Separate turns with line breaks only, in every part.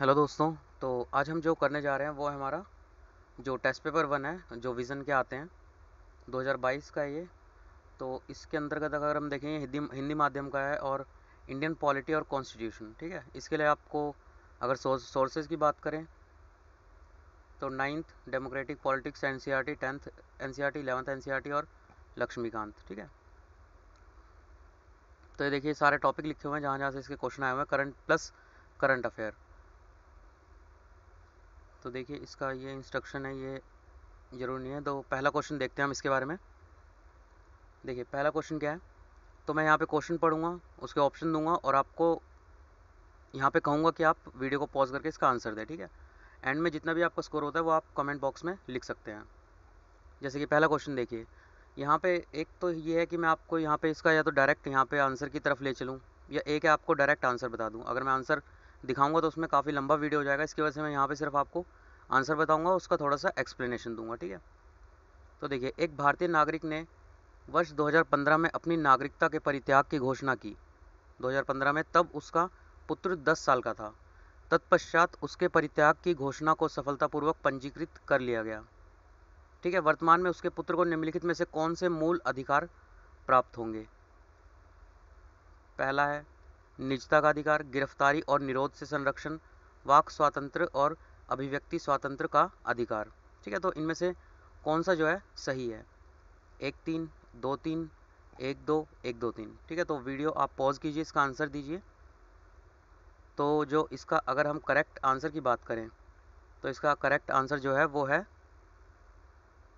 Hello दोस्तों। तो आज हम जो करने जा रहे हैं वो है हमारा जो टेस्ट पेपर 1 है, जो विज़न के आते हैं 2022 का है ये। तो इसके अंतर्गत अगर हम देखें, हिंदी हिंदी माध्यम का है और इंडियन पॉलिटी और कॉन्स्टिट्यूशन, ठीक है। इसके लिए आपको अगर सोर्सेज की बात करें तो 9th democratic politics NCERT, 10th NCERT, 11th NCERT और लक्ष्मीकांत, ठीक है। तो ये देखिए सारे टॉपिक लिखे हुए हैं जहाँ जहाँ से इसके क्वेश्चन आए हुए हैं, करंट प्लस करंट अफेयर। तो देखिए इसका ये इंस्ट्रक्शन है, ये जरूरी नहीं है। तो पहला क्वेश्चन देखते हैं हम इसके बारे में। देखिए पहला क्वेश्चन क्या है, तो मैं यहाँ पे क्वेश्चन पढ़ूंगा, उसके ऑप्शन दूंगा और आपको यहाँ पे कहूँगा कि आप वीडियो को पॉज करके इसका आंसर दें, ठीक है। एंड में जितना भी आपका स्कोर होता है वो आप कमेंट बॉक्स में लिख सकते हैं। जैसे कि पहला क्वेश्चन देखिए, यहाँ पे एक तो ये है कि मैं आपको यहाँ पे इसका या तो डायरेक्ट यहाँ पे आंसर की तरफ ले चलूँ, या एक है आपको डायरेक्ट आंसर बता दूँ। अगर मैं आंसर दिखाऊंगा तो उसमें काफ़ी लंबा वीडियो हो जाएगा, इसकी वजह से मैं यहाँ पे सिर्फ आपको आंसर बताऊँगा, उसका थोड़ा सा एक्सप्लेनेशन दूंगा, ठीक है। तो देखिए, एक भारतीय नागरिक ने वर्ष 2015 में अपनी नागरिकता के परित्याग की घोषणा की। 2015 में, तब उसका पुत्र 10 साल का था। तत्पश्चात उसके परित्याग की घोषणा को सफलतापूर्वक पंजीकृत कर लिया गया, ठीक है। वर्तमान में उसके पुत्र को निम्नलिखित में से कौन से मूल अधिकार प्राप्त होंगे? पहला है निजता का अधिकार, गिरफ्तारी और निरोध से संरक्षण, वाक स्वातंत्र्य और अभिव्यक्ति स्वातंत्र्य का अधिकार, ठीक है। तो इनमें से कौन सा जो है सही है? 1-3, 2-3, 1-2, 1-2-3, ठीक है। तो वीडियो आप पॉज कीजिए, इसका आंसर दीजिए। तो जो इसका अगर हम करेक्ट आंसर की बात करें तो इसका करेक्ट आंसर जो है वो है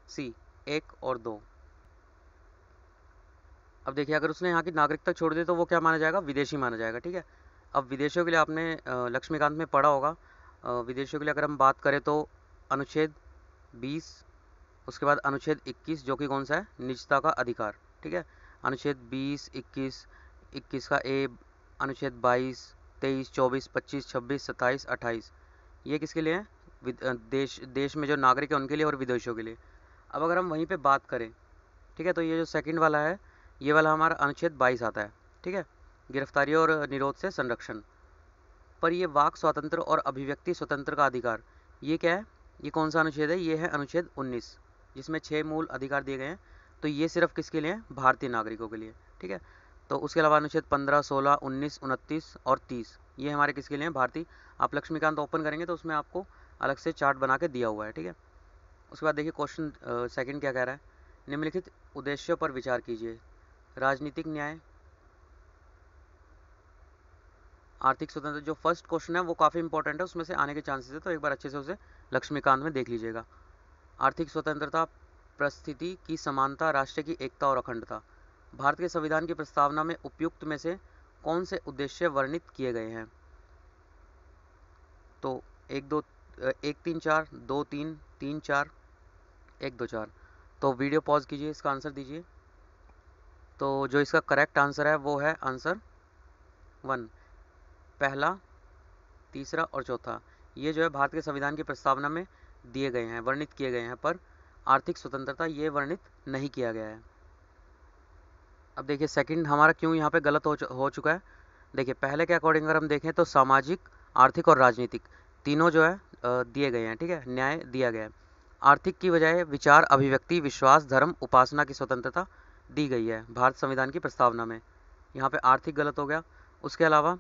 सी, 1 और 2। अब देखिए, अगर उसने यहाँ की नागरिकता छोड़ दी तो वो क्या माना जाएगा? विदेशी माना जाएगा, ठीक है। अब विदेशियों के लिए आपने लक्ष्मीकांत में पढ़ा होगा। विदेशियों के लिए अगर हम बात करें तो अनुच्छेद 20, उसके बाद अनुच्छेद 21 जो कि कौन सा है? निजता का अधिकार, ठीक है। अनुच्छेद 20, 21, 21 का ए, अनुच्छेद 22, 23, 24, 25, 26, 27, 28, ये किसके लिए है? देश में जो नागरिक है उनके लिए और विदेशियों के लिए। अब अगर हम वहीं पे बात करें, ठीक है, तो ये जो सेकंड वाला है, ये वाला हमारा अनुच्छेद 22 आता है, ठीक है, गिरफ्तारी और निरोध से संरक्षण। पर ये वाक स्वातंत्र और अभिव्यक्ति स्वतंत्र का अधिकार, ये क्या है? ये कौन सा अनुच्छेद है? ये है अनुच्छेद 19, जिसमें 6 मूल अधिकार दिए गए हैं। तो ये सिर्फ किसके लिए है? भारतीय नागरिकों के लिए, ठीक है। तो उसके अलावा अनुच्छेद 15, 16, 19, 29 और 30, ये हमारे किसके लिए हैं? भारतीय। आप लक्ष्मीकांत ओपन करेंगे तो उसमें आपको अलग से चार्ट बना के दिया हुआ है, ठीक है। उसके बाद देखिए क्वेश्चन सेकंड क्या कह रहा है, निम्नलिखित उद्देश्यों पर विचार कीजिए। राजनीतिक न्याय, आर्थिक स्वतंत्रता। जो फर्स्ट क्वेश्चन है वो काफ़ी इंपॉर्टेंट है, उसमें से आने के चांसेस है, तो एक बार अच्छे से उसे लक्ष्मीकांत में देख लीजिएगा। आर्थिक स्वतंत्रता, परिस्थिति की समानता, राष्ट्र की एकता और अखंडता। भारत के संविधान की प्रस्तावना में उपयुक्त में से कौन से उद्देश्य वर्णित किए गए हैं? तो 1-3-4, 2-3, 3-4, 1-2-4। तो वीडियो पॉज कीजिए, इसका आंसर दीजिए। तो जो इसका करेक्ट आंसर है वो है आंसर 1, पहला, तीसरा और चौथा। ये जो है भारत के संविधान की प्रस्तावना में दिए गए हैं, वर्णित किए गए हैं, पर आर्थिक स्वतंत्रता ये वर्णित नहीं किया गया है। अब देखिए सेकंड हमारा क्यों यहाँ पे गलत हो चुका है। देखिए पहले के अकॉर्डिंग अगर हम देखें तो सामाजिक, आर्थिक और राजनीतिक तीनों जो है दिए गए हैं, ठीक है, न्याय दिया गया है। आर्थिक की बजाय विचार, अभिव्यक्ति, विश्वास, धर्म, उपासना की स्वतंत्रता दी गई है भारत संविधान की प्रस्तावना में। यहाँ पे आर्थिक गलत हो गया। उसके अलावा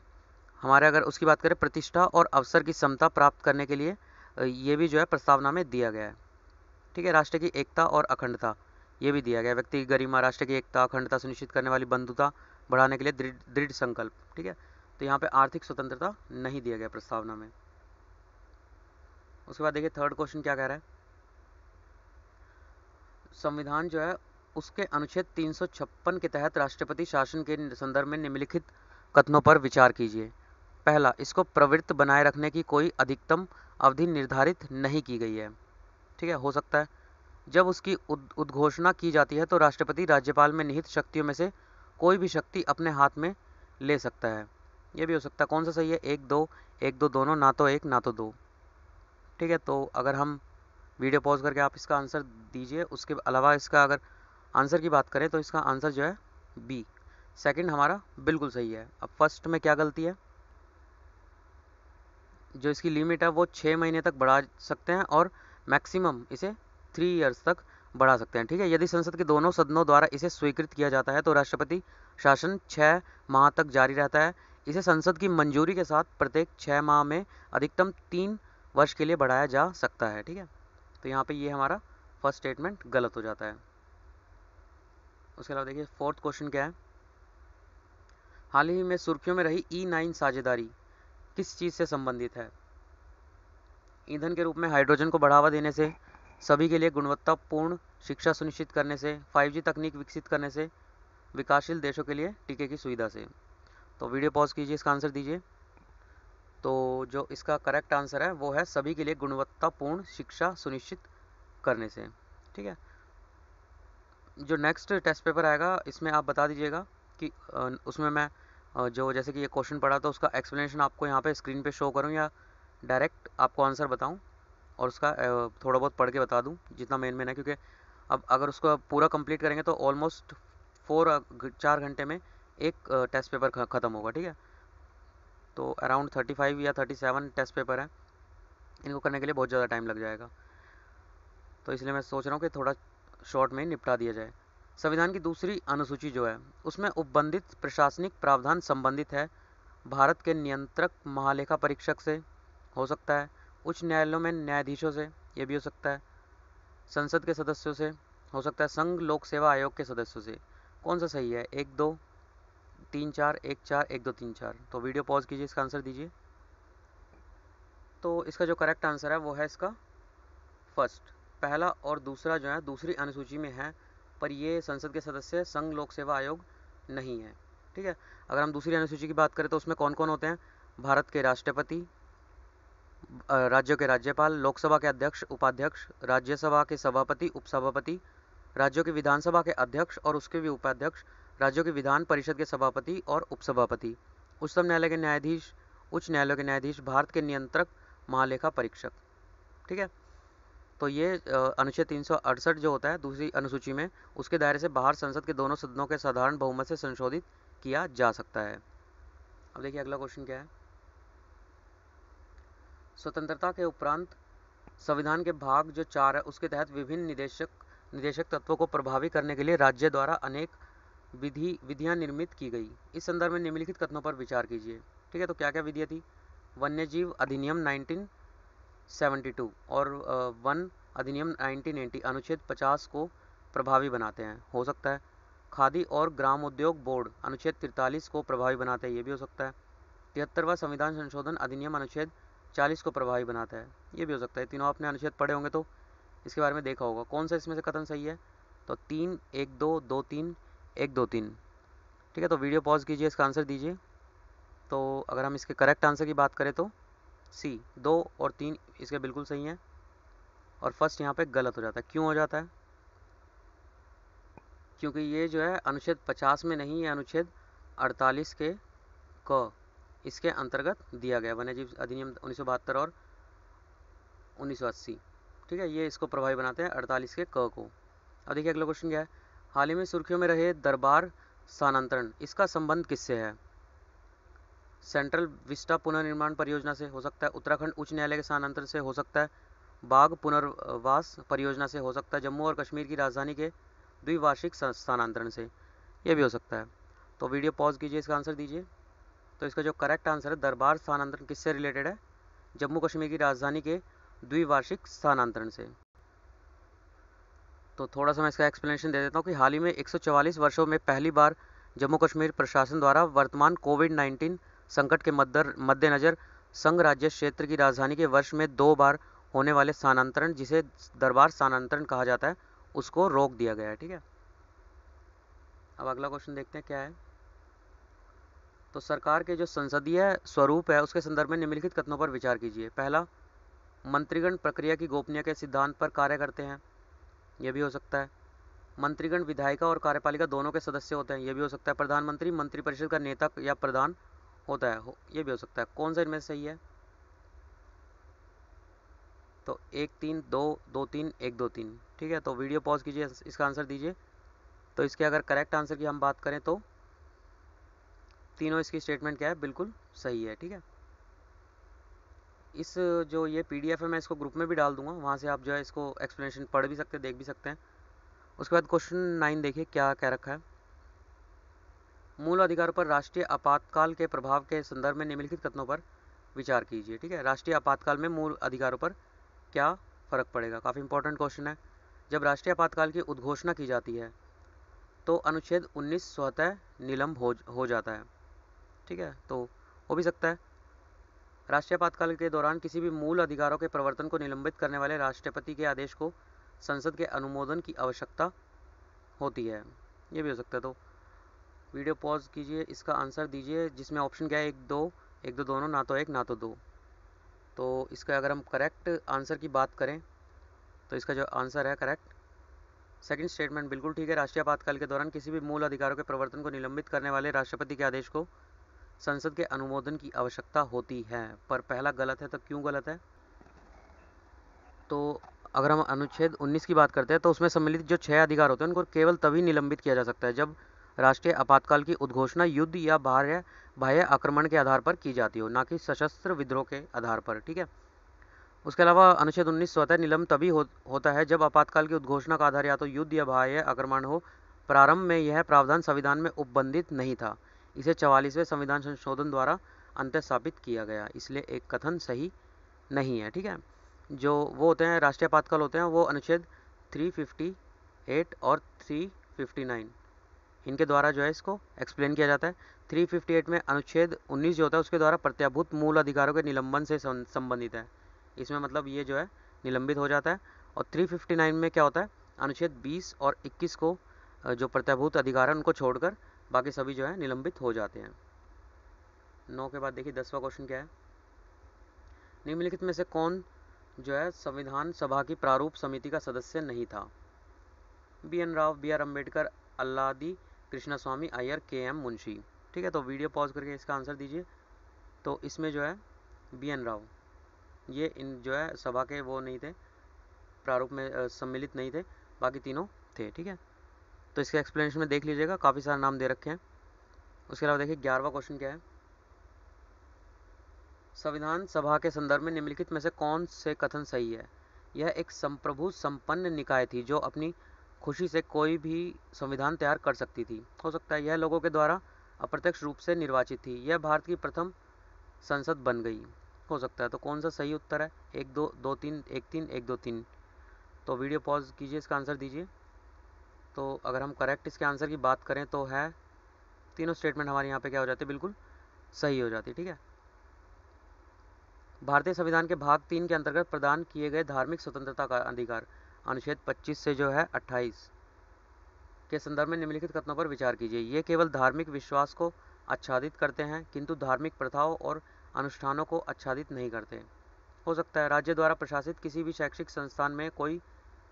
हमारे अगर उसकी बात करें, प्रतिष्ठा और अवसर की समता प्राप्त करने के लिए ये भी जो है प्रस्तावना में दिया गया है, ठीक है। राष्ट्र की एकता और अखंडता ये भी दिया गया, व्यक्ति की गरिमा, राष्ट्र की एकता, अखंडता सुनिश्चित करने वाली बंधुता बढ़ाने के लिए दृढ़ दृढ़ संकल्प, ठीक है। तो यहाँ पे आर्थिक स्वतंत्रता नहीं दिया गया प्रस्तावना में। उसके बाद देखिए थर्ड क्वेश्चन क्या कह रहा है, संविधान जो है उसके अनुच्छेद 356 के तहत राष्ट्रपति शासन के संदर्भ में निम्नलिखित कथनों पर विचार कीजिए। पहला, इसको प्रवृत्त बनाए रखने की कोई अधिकतम अवधि निर्धारित नहीं की गई है, ठीक है। हो सकता है जब उसकी उद्घोषणा की जाती है तो राष्ट्रपति राज्यपाल में निहित शक्तियों में से कोई भी शक्ति अपने हाथ में ले सकता है, ये भी हो सकता है। कौन सा सही है? 1-2, 1-2 दोनों, ना तो 1 ना तो 2, ठीक है। तो अगर हम वीडियो पॉज करके आप इसका आंसर दीजिए। उसके अलावा इसका अगर आंसर की बात करें तो इसका आंसर जो है बी, सेकंड हमारा बिल्कुल सही है। अब फर्स्ट में क्या गलती है? जो इसकी लिमिट है वो 6 महीने तक बढ़ा सकते हैं और मैक्सिमम इसे 3 इयर्स तक बढ़ा सकते हैं। ठीक है, यदि संसद के दोनों सदनों द्वारा इसे स्वीकृत किया जाता है तो राष्ट्रपति शासन 6 माह तक जारी रहता है। इसे संसद की मंजूरी के साथ प्रत्येक 6 माह में अधिकतम 3 वर्ष के लिए बढ़ाया जा सकता है। ठीक है, तो यहाँ पे ये हमारा फर्स्ट स्टेटमेंट गलत हो जाता है। उसके अलावा देखिए फोर्थ क्वेश्चन क्या है, हाल ही में सुर्खियों में रही E9 साझेदारी किस चीज़ से संबंधित है? ईंधन के रूप में हाइड्रोजन को बढ़ावा देने से, सभी के लिए गुणवत्तापूर्ण शिक्षा सुनिश्चित करने से, 5G तकनीक विकसित करने से, विकासशील देशों के लिए टीके की सुविधा से। तो वीडियो पॉज कीजिए, इसका आंसर दीजिए। तो जो इसका करेक्ट आंसर है वो है सभी के लिए गुणवत्तापूर्ण शिक्षा सुनिश्चित करने से। ठीक है, जो नेक्स्ट टेस्ट पेपर आएगा इसमें आप बता दीजिएगा कि उसमें मैं जो जैसे कि ये क्वेश्चन पढ़ा तो उसका एक्सप्लेनेशन आपको यहाँ पे स्क्रीन पे शो करूँ या डायरेक्ट आपको आंसर बताऊँ और उसका थोड़ा बहुत पढ़ के बता दूँ जितना मेन है, क्योंकि अब अगर उसको पूरा कंप्लीट करेंगे तो ऑलमोस्ट 4 घंटे में एक टेस्ट पेपर ख़त्म होगा। ठीक है, तो अराउंड 35 या 37 टेस्ट पेपर है, इनको करने के लिए बहुत ज़्यादा टाइम लग जाएगा, तो इसलिए मैं सोच रहा हूँ कि थोड़ा शॉर्ट में निपटा दिया जाए। संविधान की दूसरी अनुसूची जो है उसमें उपबंधित प्रशासनिक प्रावधान संबंधित है भारत के नियंत्रक महालेखा परीक्षक से, हो सकता है उच्च न्यायालयों में न्यायाधीशों से, ये भी हो सकता है संसद के सदस्यों से, हो सकता है संघ लोक सेवा आयोग के सदस्यों से। कौन सा सही है? 1 2 3 4 1 4 1 2 3 4। तो वीडियो पॉज कीजिए, इसका आंसर दीजिए। तो इसका जो करेक्ट आंसर है वो है इसका फर्स्ट, पहला और दूसरा जो है दूसरी अनुसूची में है, पर ये संसद के सदस्य संघ लोक सेवा आयोग नहीं है। ठीक है, अगर हम दूसरी अनुसूची की बात करें तो उसमें कौन कौन होते हैं? भारत के राष्ट्रपति, राज्यों के राज्यपाल, लोकसभा के अध्यक्ष उपाध्यक्ष, राज्यसभा के सभापति उपसभापति, राज्यों की विधानसभा के अध्यक्ष और उसके भी उपाध्यक्ष, राज्यों की विधान परिषद के सभापति और उपसभापति, उच्चतम न्यायालय के न्यायाधीश, उच्च न्यायालय के न्यायाधीश, भारत के नियंत्रक महालेखा परीक्षक। ठीक है, तो ये अनुच्छेद 368 जो होता है दूसरी अनुसूची में, उसके दायरे से बाहर संसद के दोनों सदनों के साधारण बहुमत से संशोधित किया जा सकता है। अब देखिए अगला क्वेश्चन क्या है, स्वतंत्रता के उपरांत संविधान के भाग जो 4 है उसके तहत विभिन्न निदेशक तत्वों को प्रभावी करने के लिए राज्य द्वारा अनेक विधियां निर्मित की गई। इस संदर्भ में निम्नलिखित कथनों पर विचार कीजिए। ठीक है, तो क्या क्या विधियां थी? वन्यजीव अधिनियम 1972 और वन अधिनियम 1980 अनुच्छेद 50 को प्रभावी बनाते हैं, हो सकता है। खादी और ग्राम उद्योग बोर्ड अनुच्छेद 43 को प्रभावी बनाते हैं, ये भी हो सकता है। 73वां संविधान संशोधन अधिनियम अनुच्छेद 40 को प्रभावी बनाता है, ये भी हो सकता है। तीनों आपने अनुच्छेद पढ़े होंगे तो इसके बारे में देखा होगा। कौन सा इसमें से कथन सही है? तो 3 1 2 2 3 1 2 3। ठीक है, तो वीडियो पॉज कीजिए, इसका आंसर दीजिए। तो अगर हम इसके करेक्ट आंसर की बात करें तो सी 2 और 3 इसके बिल्कुल सही हैं और फर्स्ट यहाँ पे गलत हो जाता है। क्यों हो जाता है? क्योंकि ये जो है अनुच्छेद 50 में नहीं, ये अनुच्छेद 48 के क इसके अंतर्गत दिया गया, वन्यजीव अधिनियम 1972 और 1980। ठीक है, ये इसको प्रभावी बनाते हैं 48 के क को। अब देखिए अगला क्वेश्चन क्या है, हाल ही में सुर्खियों में रहे दरबार स्थानांतरण, इसका संबंध किससे है? सेंट्रल विस्टा पुनर्निर्माण परियोजना से, हो सकता है। उत्तराखंड उच्च न्यायालय के स्थानांतरण से, हो सकता है। बाघ पुनर्वास परियोजना से, हो सकता है। जम्मू और कश्मीर की राजधानी के द्विवार्षिक स्थानांतरण से, यह भी हो सकता है। तो वीडियो पॉज कीजिए, इसका आंसर दीजिए। तो इसका जो करेक्ट आंसर है, दरबार स्थानांतरण किससे रिलेटेड है? जम्मू कश्मीर की राजधानी के द्विवार्षिक स्थानांतरण से। तो थोड़ा सा मैं इसका एक्सप्लेनेशन दे देता हूँ कि हाल ही में 144 वर्षों में पहली बार जम्मू कश्मीर प्रशासन द्वारा वर्तमान कोविड-19 संकट के मद्देनज़र संघ राज्य क्षेत्र की राजधानी के वर्ष में 2 बार होने वाले स्थानांतरण, जिसे दरबार स्थानांतरण कहा जाता है, उसको रोक दिया गया है। ठीक है, अब अगला क्वेश्चन देखते हैं क्या है। तो सरकार के जो संसदीय स्वरूप है उसके संदर्भ में निम्नलिखित कथनों पर विचार कीजिए। पहला, मंत्रीगण प्रक्रिया की गोपनीयता के सिद्धांत पर कार्य करते हैं, यह भी हो सकता है। मंत्रीगण विधायिका और कार्यपालिका दोनों के सदस्य होते हैं, यह भी हो सकता है। प्रधानमंत्री मंत्रिपरिषद का नेता या प्रधान होता है, ये भी हो सकता है। कौन सा इनमें से सही है? तो 1 3 2 2 3 1 2 3। ठीक है, तो वीडियो पॉज कीजिए, इसका आंसर दीजिए। तो इसके अगर करेक्ट आंसर की हम बात करें तो तीनों इसकी स्टेटमेंट क्या है, बिल्कुल सही है। ठीक है, इस जो ये PDF है मैं इसको ग्रुप में भी डाल दूंगा, वहाँ से आप जो है इसको एक्सप्लेनेशन पढ़ भी सकते हैं, देख भी सकते हैं। उसके बाद क्वेश्चन 9 देखिए क्या कह रखा है। मूल अधिकारों पर राष्ट्रीय आपातकाल के प्रभाव के संदर्भ में निम्नलिखित कथनों पर विचार कीजिए। ठीक है, राष्ट्रीय आपातकाल में मूल अधिकारों पर क्या फ़र्क पड़ेगा, काफ़ी इंपॉर्टेंट क्वेश्चन है। जब राष्ट्रीय आपातकाल की उद्घोषणा की जाती है तो अनुच्छेद 19 स्वतः निलंब हो जाता है। ठीक है, तो हो भी सकता है। राष्ट्रीय आपातकाल के दौरान किसी भी मूल अधिकारों के प्रवर्तन को निलंबित करने वाले राष्ट्रपति के आदेश को संसद के अनुमोदन की आवश्यकता होती है, ये भी हो सकता है। तो वीडियो पॉज कीजिए, इसका आंसर दीजिए, जिसमें ऑप्शन क्या है, एक दो दोनों, ना तो एक ना तो दो। तो इसका अगर हम करेक्ट आंसर की बात करें तो इसका जो आंसर है करेक्ट सेकंड स्टेटमेंट बिल्कुल ठीक है। राष्ट्रीय आपातकाल के दौरान किसी भी मूल अधिकारों के प्रवर्तन को निलंबित करने वाले राष्ट्रपति के आदेश को संसद के अनुमोदन की आवश्यकता होती है, पर पहला गलत है। तो क्यों गलत है? तो अगर हम अनुच्छेद 19 की बात करते हैं तो उसमें सम्मिलित जो 6 अधिकार होते हैं उनको केवल तभी निलंबित किया जा सकता है जब राष्ट्रीय आपातकाल की उद्घोषणा युद्ध या बाह्य आक्रमण के आधार पर की जाती हो, ना कि सशस्त्र विद्रोह के आधार पर। ठीक है, उसके अलावा अनुच्छेद 19 स्वतः निलंब तभी होता है जब आपातकाल की उद्घोषणा का आधार या तो युद्ध या बाह्य आक्रमण हो। प्रारंभ में यह प्रावधान संविधान में उपबंधित नहीं था, इसे 44वें संविधान संशोधन द्वारा अंत्य स्थापित किया गया, इसलिए एक कथन सही नहीं है। ठीक है, जो वो होते हैं राष्ट्रीय आपातकाल होते हैं वो अनुच्छेद 358 और 359 इनके द्वारा जो है इसको एक्सप्लेन किया जाता है। 358 में अनुच्छेद 19 जो होता है उसके द्वारा प्रत्याभूत मूल अधिकारों के निलंबन से संबंधित है, इसमें मतलब ये जो है निलंबित हो जाता है। और 359 में क्या होता है, अनुच्छेद 20 और 21 को जो प्रत्याभूत अधिकार है उनको छोड़कर बाकी सभी जो है निलंबित हो जाते हैं। 9 के बाद देखिए 10वां क्वेश्चन क्या है। निम्नलिखित में से कौन जो है संविधान सभा की प्रारूप समिति का सदस्य नहीं था? BN राव, BR अम्बेडकर, अल्लादी कृष्णा स्वामी अय्यर, KM मुंशी। ठीक है, तो वीडियो पॉज करके इसका आंसर दीजिए। तो इसमें जो है BN राव ये इन जो है सभा के वो नहीं थे, प्रारूप में सम्मिलित नहीं थे, बाकी तीनों थे। ठीक है, तो इसके एक्सप्लेनेशन में देख लीजिएगा, काफ़ी सारे नाम दे रखे हैं। उसके अलावा देखिए 11वां क्वेश्चन क्या है। संविधान सभा के संदर्भ में निम्नलिखित में से कौन से कथन सही है? यह एक संप्रभु संपन्न निकाय थी जो अपनी खुशी से कोई भी संविधान तैयार कर सकती थी। हो सकता है यह लोगों के द्वारा अप्रत्यक्ष रूप से निर्वाचित थी। यह भारत की प्रथम संसद बन गई। हो सकता है, तो कौन सा सही उत्तर है? 1 2 2 3 1 3 1 2 3। तो वीडियो पॉज कीजिए, इसका आंसर दीजिए। तो अगर हम करेक्ट इसके आंसर की बात करें तो है तीनों स्टेटमेंट हमारे यहाँ पे क्या हो जाती है, बिल्कुल सही हो जाती है। ठीक है, भारतीय संविधान के भाग 3 के अंतर्गत प्रदान किए गए धार्मिक स्वतंत्रता का अधिकार अनुच्छेद 25 से जो है 28 के संदर्भ में निम्नलिखित कथनों पर विचार कीजिए। ये केवल धार्मिक विश्वास को आच्छादित करते हैं किंतु धार्मिक प्रथाओं और अनुष्ठानों को आच्छादित नहीं करते। हो सकता है राज्य द्वारा प्रशासित किसी भी शैक्षिक संस्थान में कोई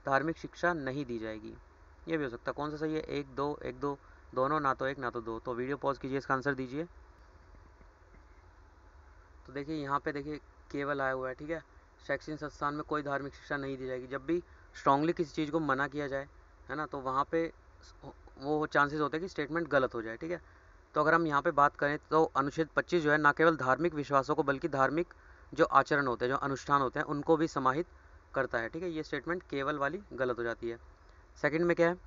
धार्मिक शिक्षा नहीं दी जाएगी। ये भी हो सकता है। कौन सा सही है? 1 2 दोनों, ना तो एक ना तो दो। तो वीडियो पॉज कीजिए, इसका आंसर दीजिए। तो देखिए यहाँ पे देखिए केवल आया हुआ है। ठीक है, शैक्षणिक संस्थान में कोई धार्मिक शिक्षा नहीं दी जाएगी। जब भी स्ट्रांगली किसी चीज़ को मना किया जाए, है ना, तो वहाँ पे वो चांसेस होते हैं कि स्टेटमेंट गलत हो जाए। ठीक है, तो अगर हम यहाँ पे बात करें तो अनुच्छेद 25 जो है ना केवल धार्मिक विश्वासों को बल्कि धार्मिक जो आचरण होते हैं, जो अनुष्ठान होते हैं, उनको भी समाहित करता है। ठीक है, ये स्टेटमेंट केवल वाली गलत हो जाती है। सेकंड में क्या है,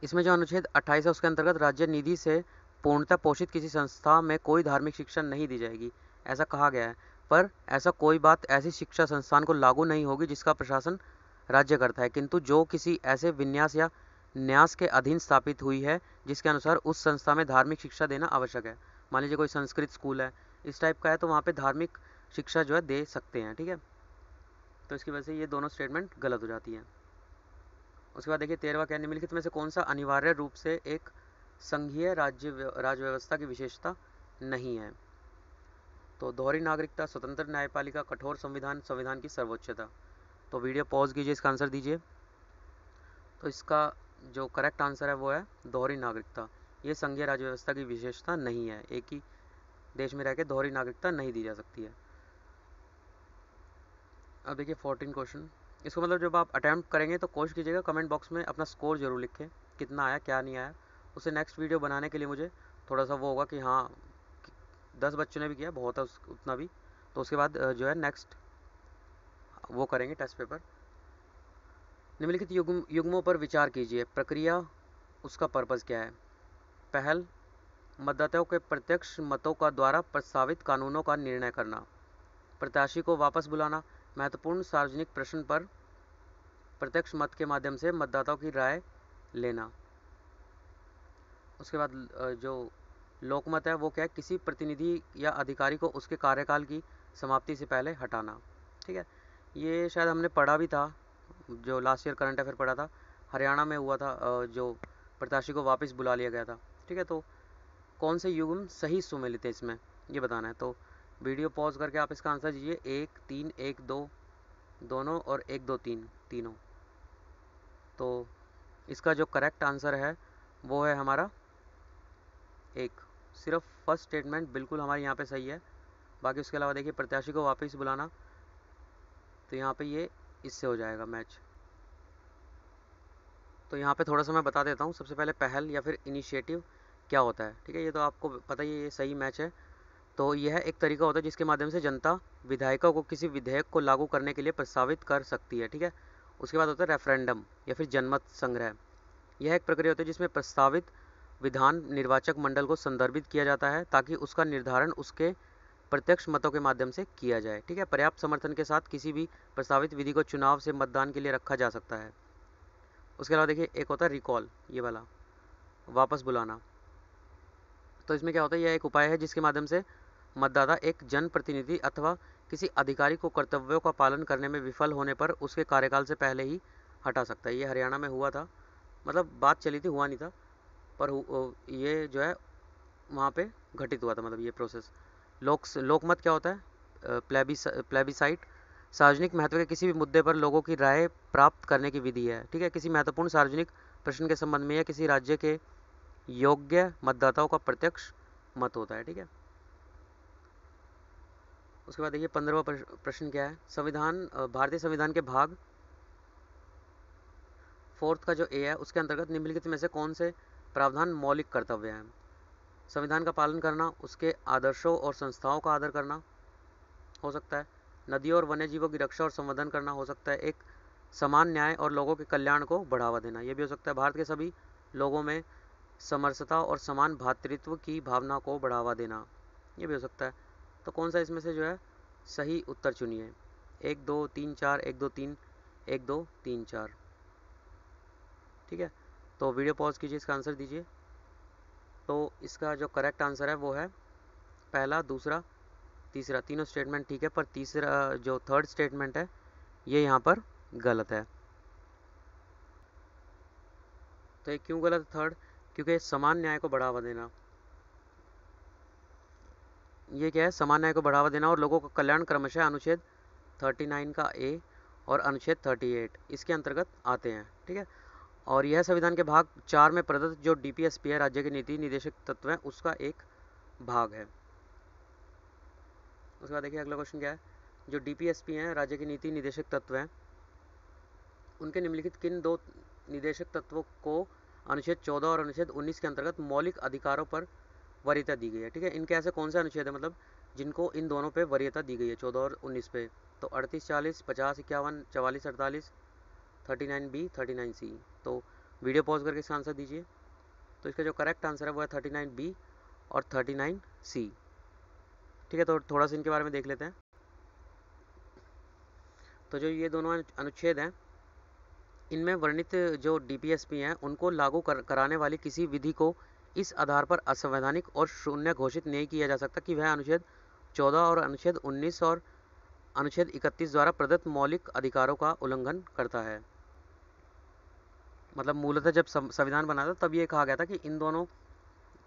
इसमें जो अनुच्छेद 28 है उसके अंतर्गत राज्य निधि से पूर्णतः पोषित किसी संस्था में कोई धार्मिक शिक्षा नहीं दी जाएगी, ऐसा कहा गया है। पर ऐसा कोई बात ऐसी शिक्षा संस्थान को लागू नहीं होगी जिसका प्रशासन राज्य करता है, किंतु जो किसी ऐसे विन्यास या न्यास के अधीन स्थापित हुई है जिसके अनुसार उस संस्था में धार्मिक शिक्षा देना आवश्यक है। मान लीजिए कोई संस्कृत स्कूल है, इस टाइप का है, तो वहाँ पे धार्मिक शिक्षा जो है दे सकते हैं। ठीक है, तो इसकी वजह से ये दोनों स्टेटमेंट गलत हो जाती हैं। उसके बाद देखिए 13वां क्या, निम्नलिखित में से कौन सा अनिवार्य रूप से एक संघीय राज्य व्यवस्था की विशेषता नहीं है? तो दोहरी नागरिकता, स्वतंत्र न्यायपालिका, कठोर संविधान, संविधान की सर्वोच्चता। तो वीडियो पॉज कीजिए, इसका आंसर दीजिए। तो इसका जो करेक्ट आंसर है वो है दोहरी नागरिकता। ये संघीय राज्य व्यवस्था की विशेषता नहीं है, एक ही देश में रह के दोहरी नागरिकता नहीं दी जा सकती है। अब देखिए 14 क्वेश्चन, इसको मतलब जब आप अटैम्प्ट करेंगे तो कोशिश कीजिएगा कमेंट बॉक्स में अपना स्कोर जरूर लिखें, कितना आया क्या नहीं आया। उसे नेक्स्ट वीडियो बनाने के लिए मुझे थोड़ा सा वो होगा कि हाँ 10 बच्चों ने भी किया, बहुत है उतना भी, तो उसके बाद जो है नेक्स्ट वो करेंगे टेस्ट पेपर। निम्नलिखित युग्मों पर विचार कीजिए। प्रक्रिया, उसका पर्पज़ क्या है। पहल, मतदाताओं के प्रत्यक्ष मतों का द्वारा प्रस्तावित कानूनों का निर्णय करना। प्रत्याशी को वापस बुलाना। महत्वपूर्ण सार्वजनिक प्रश्न पर प्रत्यक्ष मत के माध्यम से मतदाताओं की राय लेना। उसके बाद जो लोकमत है वो क्या है, किसी प्रतिनिधि या अधिकारी को उसके कार्यकाल की समाप्ति से पहले हटाना। ठीक है, ये शायद हमने पढ़ा भी था, जो लास्ट ईयर करंट अफेयर पढ़ा था, हरियाणा में हुआ था, जो प्रत्याशी को वापस बुला लिया गया था। ठीक है, तो कौन से युग्म सही सुमेलित है इसमें, ये बताना है। तो वीडियो पॉज करके आप इसका आंसर दीजिए। 1, 3, 1, 2 दोनों और 1, 2, 3 तीनों। तो इसका जो करेक्ट आंसर है वो है हमारा 1। सिर्फ फर्स्ट स्टेटमेंट बिल्कुल हमारे यहाँ पे सही है, बाकी उसके अलावा देखिए प्रत्याशी को वापस बुलाना, तो यहाँ पे ये इससे हो जाएगा मैच। तो यहाँ पे थोड़ा सा मैं बता देता हूँ। सबसे पहले पहल या फिर इनिशिएटिव क्या होता है। ठीक है, ये तो आपको पता ही है, ये सही मैच है। तो यह एक तरीका होता है जिसके माध्यम से जनता विधायिका को किसी विधेयक को लागू करने के लिए प्रस्तावित कर सकती है। ठीक है, उसके बाद होता है रेफरेंडम या फिर जनमत संग्रह। यह एक प्रक्रिया होती है जिसमें प्रस्तावित विधान निर्वाचक मंडल को संदर्भित किया जाता है ताकि उसका निर्धारण उसके प्रत्यक्ष मतों के माध्यम से किया जाए। ठीक है, पर्याप्त समर्थन के साथ किसी भी प्रस्तावित विधि को चुनाव से मतदान के लिए रखा जा सकता है। उसके अलावा देखिए एक होता है रिकॉल, ये वाला वापस बुलाना। तो इसमें क्या होता है, यह एक उपाय है जिसके माध्यम से मतदाता एक जनप्रतिनिधि अथवा किसी अधिकारी को कर्तव्यों का पालन करने में विफल होने पर उसके कार्यकाल से पहले ही हटा सकता है। ये हरियाणा में हुआ था, मतलब बात चली थी, हुआ नहीं था, पर ये जो है वहाँ पे घटित हुआ था, मतलब ये प्रोसेस। लोकमत क्या होता है, प्लेबिसाइट सार्वजनिक महत्व के किसी भी मुद्दे पर लोगों की राय प्राप्त करने की विधि है। ठीक है, किसी महत्वपूर्ण सार्वजनिक प्रश्न के संबंध में या किसी राज्य के योग्य मतदाताओं का प्रत्यक्ष मत होता है। ठीक है, उसके बाद देखिए 15वां प्रश्न क्या है। संविधान, भारतीय संविधान के भाग 4 का जो ए है उसके अंतर्गत निम्नलिखित में से कौन से प्रावधान मौलिक कर्तव्य हैं। संविधान का पालन करना, उसके आदर्शों और संस्थाओं का आदर करना हो सकता है, नदियों और वन्य जीवों की रक्षा और संवर्धन करना हो सकता है, एक समान न्याय और लोगों के कल्याण को बढ़ावा देना, ये भी हो सकता है, भारत के सभी लोगों में समरसता और समान भ्रातृत्व की भावना को बढ़ावा देना, ये भी हो सकता है। तो कौन सा इसमें से जो है सही उत्तर चुनिए। 1, 2, 3, 4, 1, 2, 3, 1, 2, 3, 4। ठीक है, तो वीडियो पॉज कीजिए, इसका आंसर दीजिए। तो इसका जो करेक्ट आंसर है वो है पहला, दूसरा, तीसरा, तीनों स्टेटमेंट ठीक है, पर तीसरा जो थर्ड स्टेटमेंट है ये यहाँ पर गलत है। तो ये क्यों गलत है थर्ड, क्योंकि समान न्याय को बढ़ावा देना, ये क्या है, समान न्याय को बढ़ावा देना और लोगों का कल्याण क्रमशः अनुच्छेद 39 का ए और अनुच्छेद 38 इसके अंतर्गत आते हैं। ठीक है, और यह संविधान के भाग 4 में प्रदत्त जो डीपीएसपी है, राज्य के नीति निदेशक तत्व है, उसका एक भाग है। उसके बाद देखिए अगला क्वेश्चन क्या है। जो डीपीएसपी हैं, राज्य के नीति निदेशक तत्व हैं, उनके निम्नलिखित किन दो निदेशक तत्वों को अनुच्छेद 14 और अनुच्छेद 19 के अंतर्गत मौलिक अधिकारों पर वरीयता दी गई है। ठीक है, इनके ऐसे कौन से अनुच्छेद है, मतलब जिनको इन दोनों पे वरीयता दी गई है 14 और 19 पे। तो 38, 40, 50, 51, 44, 48, 39B, 39C। तो वीडियो पॉज करके इसका आंसर दीजिए। तो इसका जो करेक्ट आंसर है वो है 39B और 39C। ठीक है, तो थोड़ा सा इनके बारे में देख लेते हैं। तो जो ये दोनों अनुच्छेद हैं, इनमें वर्णित जो डीपीएसपी हैं उनको लागू कराने वाली किसी विधि को इस आधार पर असंवैधानिक और शून्य घोषित नहीं किया जा सकता कि वह अनुच्छेद 14 और अनुच्छेद 19 और अनुच्छेद 31 द्वारा प्रदत्त मौलिक अधिकारों का उल्लंघन करता है। मतलब मूलतः जब संविधान बना था तब ये कहा गया था कि इन दोनों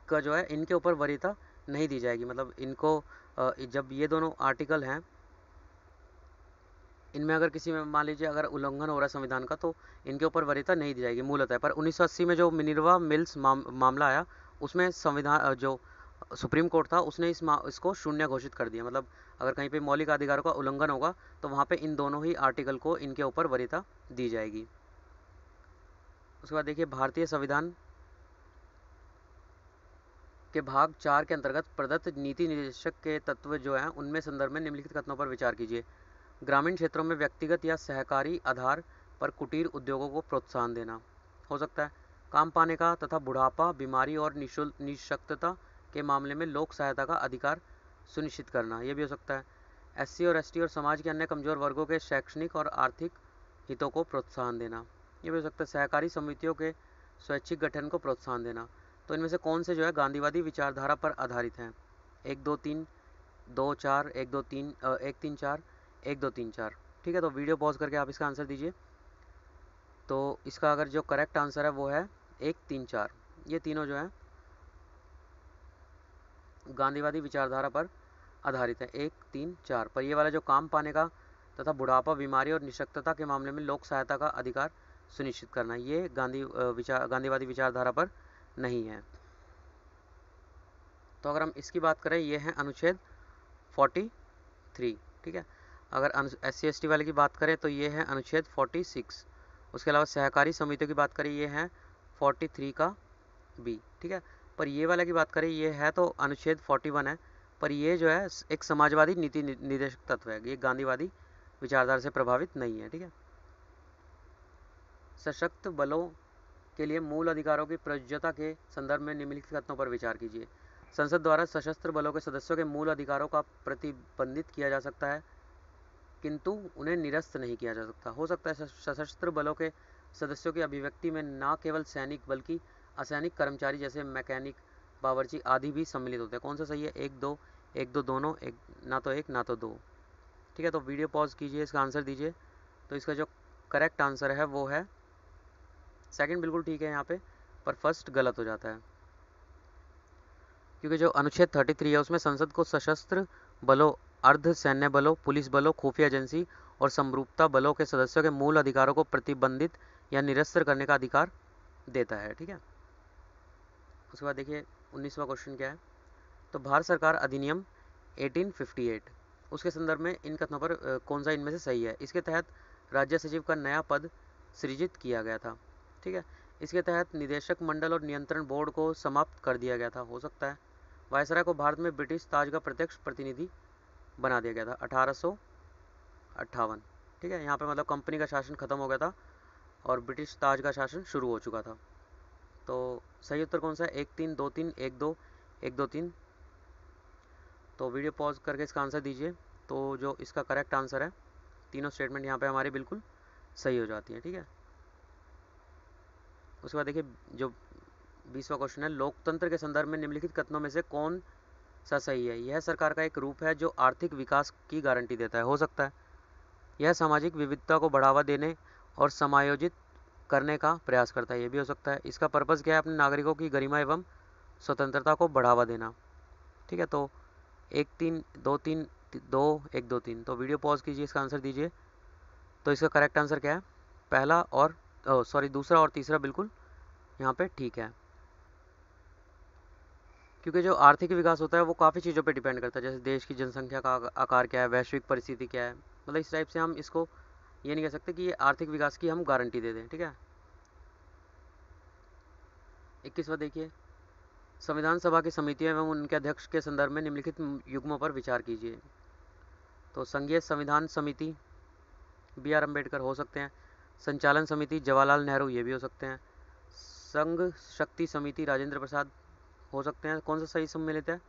का जो है इनके ऊपर वरीयता नहीं दी जाएगी। मतलब इनको जब ये दोनों आर्टिकल हैं, इनमें अगर किसी में मान लीजिए अगर उल्लंघन हो रहा है संविधान का, तो इनके ऊपर वरीयता नहीं दी जाएगी मूलतः। पर 1980 में जो मिनर्वा मिल्स मामला आया, उसमें संविधान जो सुप्रीम कोर्ट था उसने इसको शून्य घोषित कर दिया। मतलब अगर कहीं पे मौलिक अधिकारों का उल्लंघन होगा तो वहाँ पे इन दोनों ही आर्टिकल को इनके ऊपर वरीयता दी जाएगी। उसके बाद देखिए भारतीय संविधान के भाग 4 के अंतर्गत प्रदत्त नीति निर्देशक के तत्व जो हैं उनमें संदर्भ में निम्नलिखित कथनों पर विचार कीजिए। ग्रामीण क्षेत्रों में व्यक्तिगत या सहकारी आधार पर कुटीर उद्योगों को प्रोत्साहन देना हो सकता है। काम पाने का तथा बुढ़ापा, बीमारी और निःशक्तता के मामले में लोक सहायता का अधिकार सुनिश्चित करना, ये भी हो सकता है। एससी और एसटी और समाज के अन्य कमजोर वर्गों के शैक्षणिक और आर्थिक हितों को प्रोत्साहन देना, ये भी हो सकता है। सहकारी समितियों के स्वैच्छिक गठन को प्रोत्साहन देना। तो इनमें से कौन से जो है गांधीवादी विचारधारा पर आधारित हैं? 1 2 3 2 4 1 2 3 1 3 4 1 2 3 4। ठीक है, तो वीडियो पॉज करके आप इसका आंसर दीजिए। तो इसका अगर जो करेक्ट आंसर है वो है 1 3 4। ये तीनों जो है गांधीवादी विचारधारा पर आधारित है, 1 3 4 पर। ये वाला जो काम पाने का तथा बुढ़ापा, बीमारी और निःशक्तता के मामले में लोक सहायता का अधिकार सुनिश्चित करना, ये गांधीवादी विचारधारा पर नहीं है। तो अगर हम इसकी बात करें, ये है अनुच्छेद 43। ठीक है, अगर SC ST वाले की बात करें तो ये है अनुच्छेद 46। उसके अलावा सहकारी समितियों की बात करें, ये है 43 का बी। ठीक है, पर ये वाला की बात करें, ये है तो अनुच्छेद 41 है, पर ये जो है एक समाजवादी नीति निर्देशक तत्व है, ये गांधीवादी विचारधारा से प्रभावित नहीं है। ठीक है, सशक्त बलों के लिए मूल अधिकारों की प्रयोज्यता के संदर्भ में निम्नलिखित कथनों पर विचार कीजिए। संसद द्वारा सशस्त्र बलों के सदस्यों के मूल अधिकारों का प्रतिबंधित किया जा सकता है, किंतु उन्हें निरस्त नहीं किया जा सकता। हो सकता है सशस्त्र बलों के सदस्यों की अभिव्यक्ति में न केवल सैनिक बल्कि असैनिक कर्मचारी जैसे मैकेनिक, बावर्ची आदि भी सम्मिलित होते हैं। कौन सा सही है? 1 2 1 2 दोनों, एक ना तो 1 ना तो 2। ठीक है, तो वीडियो पॉज कीजिए, इसका आंसर दीजिए। तो इसका जो करेक्ट आंसर है वो है सेकंड, बिल्कुल ठीक है यहाँ पे, पर फर्स्ट गलत हो जाता है, क्योंकि जो अनुच्छेद 33 है उसमें संसद को सशस्त्र बलों, अर्ध सैन्य बलों, पुलिस बलों, खुफिया एजेंसी और समरूपता बलों के सदस्यों के मूल अधिकारों को प्रतिबंधित या निरस्त करने का अधिकार देता है। ठीक है, उसके बाद देखिए 19वां क्वेश्चन क्या है। तो भारत सरकार अधिनियम 1858, उसके संदर्भ में इन कथनों पर कौन सा इनमें से सही है? इसके तहत राज्य सचिव का नया पद सृजित किया गया था। ठीक है, इसके तहत निदेशक मंडल और नियंत्रण बोर्ड को समाप्त कर दिया गया था। हो सकता है वायसराय को भारत में ब्रिटिश ताज का प्रत्यक्ष प्रतिनिधि बना दिया गया था 1858। ठीक है, यहाँ पे मतलब कंपनी का शासन खत्म हो गया था और ब्रिटिश ताज का शासन शुरू हो चुका था। तो सही उत्तर कौन सा है? 1 3 2 3 1 2 1 2 3। तो वीडियो पॉज करके इसका आंसर दीजिए। तो जो इसका करेक्ट आंसर है, तीनों स्टेटमेंट यहाँ पे हमारी बिल्कुल सही हो जाती है। ठीक है, उसके बाद देखिए जो 20वां क्वेश्चन है, लोकतंत्र के संदर्भ में निम्नलिखित कथनों में से कौन सा सही है? यह सरकार का एक रूप है जो आर्थिक विकास की गारंटी देता है। हो सकता है यह सामाजिक विविधता को बढ़ावा देने और समायोजित करने का प्रयास करता है, ये भी हो सकता है। इसका पर्पज़ क्या है? अपने नागरिकों की गरिमा एवं स्वतंत्रता को बढ़ावा देना। ठीक है, तो 1 3 2 3 2 1 2 3। तो वीडियो पॉज कीजिए, इसका आंसर दीजिए। तो इसका करेक्ट आंसर क्या है? पहला और दूसरा और तीसरा बिल्कुल यहाँ पे ठीक है, क्योंकि जो आर्थिक विकास होता है वो काफ़ी चीज़ों पे डिपेंड करता है, जैसे देश की जनसंख्या का आकार क्या है, वैश्विक परिस्थिति क्या है। मतलब इस टाइप से हम इसको ये नहीं कह सकते कि ये आर्थिक विकास की हम गारंटी दे दें। ठीक है, 21वां देखिए, संविधान सभा की समितियों एवं उनके अध्यक्ष के संदर्भ में निम्नलिखित युग्मों पर विचार कीजिए। तो संघीय संविधान समिति BR अम्बेडकर हो सकते हैं, संचालन समिति जवाहरलाल नेहरू ये भी हो सकते हैं, संघ शक्ति समिति राजेंद्र प्रसाद हो सकते हैं। कौन सा सही सम्मिलित है?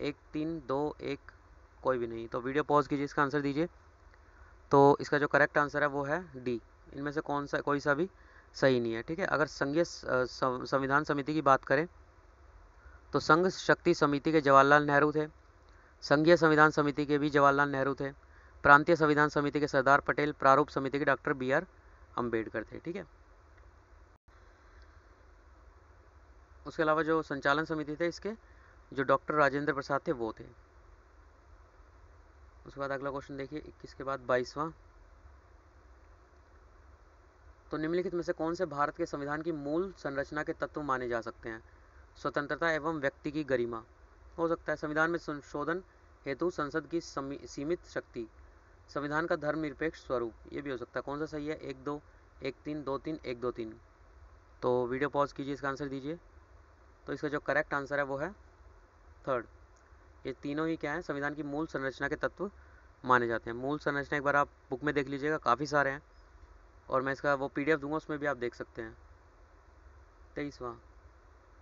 1 3 2 1 कोई भी नहीं। तो वीडियो पॉज कीजिए, इसका आंसर दीजिए। तो इसका जो करेक्ट आंसर है वो है डी। इनमें से कौन सा कोई सा भी सही नहीं है। ठीक है, अगर संघीय संविधान समिति की बात करें तो संघ शक्ति समिति के जवाहरलाल नेहरू थे, संघीय संविधान समिति के भी जवाहरलाल नेहरू थे, प्रांतीय संविधान समिति के सरदार पटेल, प्रारूप समिति के डॉक्टर BR अम्बेडकर थे। ठीक है, उसके अलावा जो संचालन समिति थे इसके जो डॉक्टर राजेंद्र प्रसाद थे वो थे। उसके बाद अगला क्वेश्चन देखिए 21 के बाद 22वां। तो निम्नलिखित में से कौन से भारत के संविधान की मूल संरचना के तत्व माने जा सकते हैं? स्वतंत्रता एवं व्यक्ति की गरिमा हो सकता है, संविधान में संशोधन हेतु संसद की सीमित शक्ति, संविधान का धर्मनिरपेक्ष स्वरूप ये भी हो सकता है। कौन सा सही है? 1 2 1 3 2 3 1 2 3। तो वीडियो पॉज कीजिए, इसका आंसर दीजिए। तो इसका जो करेक्ट आंसर है वो है थर्ड। ये तीनों ही क्या है, संविधान की मूल संरचना के तत्व माने जाते हैं। मूल संरचना एक बार आप बुक में देख लीजिएगा, काफ़ी सारे हैं, और मैं इसका वो PDF दूंगा, उसमें भी आप देख सकते हैं। 23वां,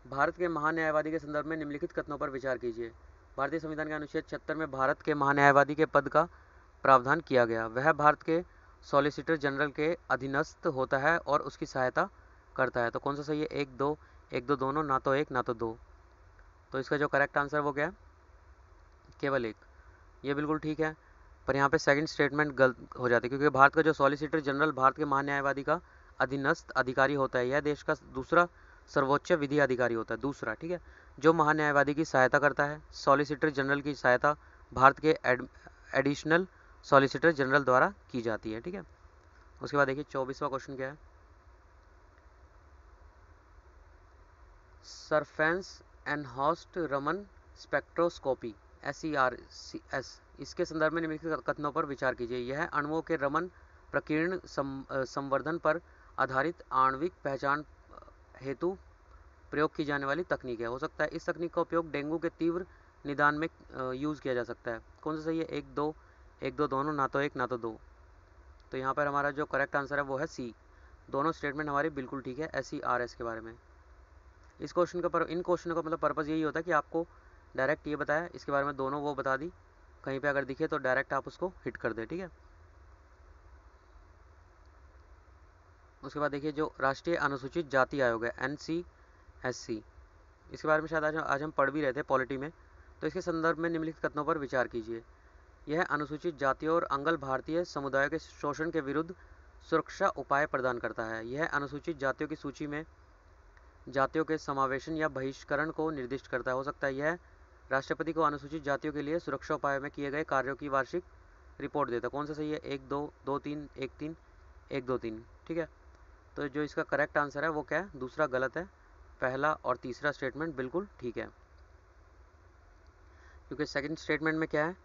भारत के महान्यायवादी के संदर्भ में निम्नलिखित कथनों पर विचार कीजिए। भारतीय संविधान के अनुच्छेद 76 में भारत के महान्यायवादी के पद का प्रावधान किया गया। वह भारत के सॉलिसिटर जनरल के अधीनस्थ होता है और उसकी सहायता करता है। तो कौन सा सही है? एक दो दोनों, ना तो एक ना तो दो। तो इसका जो करेक्ट आंसर वो क्या है? केवल एक। ये बिल्कुल ठीक है, पर यहाँ पे सेकंड स्टेटमेंट गलत हो जाती है, क्योंकि भारत का जो सॉलिसिटर जनरल भारत के महान्यायवादी का अधीनस्थ अधिकारी होता है। यह देश का दूसरा सर्वोच्च विधि अधिकारी होता है, दूसरा, ठीक है, जो महान्यायवादी की सहायता करता है। सॉलिसिटर जनरल की सहायता भारत के एडिशनल सॉलिसिटर जनरल द्वारा की जाती है, ठीक है। उसके बाद देखिए 24वां क्वेश्चन क्या है। सरफेस एनहाउस्ड रमन स्पेक्ट्रोस्कोपी SERS, इसके संदर्भ में निम्नलिखित कथनों पर विचार कीजिए। यह अणुओं के रमन प्रकीर्ण संवर्धन पर आधारित आणविक पहचान हेतु प्रयोग की जाने वाली तकनीक है। हो सकता है इस तकनीक का उपयोग डेंगू के तीव्र निदान में यूज़ किया जा सकता है। कौन सा सही है? एक दो दोनों, ना तो एक ना तो दो। तो यहाँ पर हमारा जो करेक्ट आंसर है वो है सी। दोनों स्टेटमेंट हमारी बिल्कुल ठीक है SERS के बारे में। इस क्वेश्चन का इन क्वेश्चनों का मतलब पर्पज़ यही होता है कि आपको डायरेक्ट ये बताया, इसके बारे में दोनों वो बता दी, कहीं पे अगर दिखे तो डायरेक्ट आप उसको हिट कर दे, ठीक है। उसके बाद देखिए जो राष्ट्रीय अनुसूचित जाति आयोग है NCSC, इसके बारे में शायद आज हम पढ़ भी रहे थे पॉलिटी में। तो इसके संदर्भ में निम्नलिखित कथनों पर विचार कीजिए। यह अनुसूचित जातियों और अंगल भारतीय समुदायों के शोषण के विरुद्ध सुरक्षा उपाय प्रदान करता है। यह अनुसूचित जातियों की सूची में जातियों के समावेशन या बहिष्करण को निर्दिष्ट करता है। हो सकता है यह राष्ट्रपति को अनुसूचित जातियों के लिए सुरक्षा उपाय में किए गए कार्यों की वार्षिक रिपोर्ट देता है। कौन सा सही है? 1 2 2 3 1 3 1 2 3, ठीक है। तो जो इसका करेक्ट आंसर है वो क्या है? दूसरा गलत है, पहला और तीसरा स्टेटमेंट बिल्कुल ठीक है। क्योंकि सेकंड स्टेटमेंट में क्या है?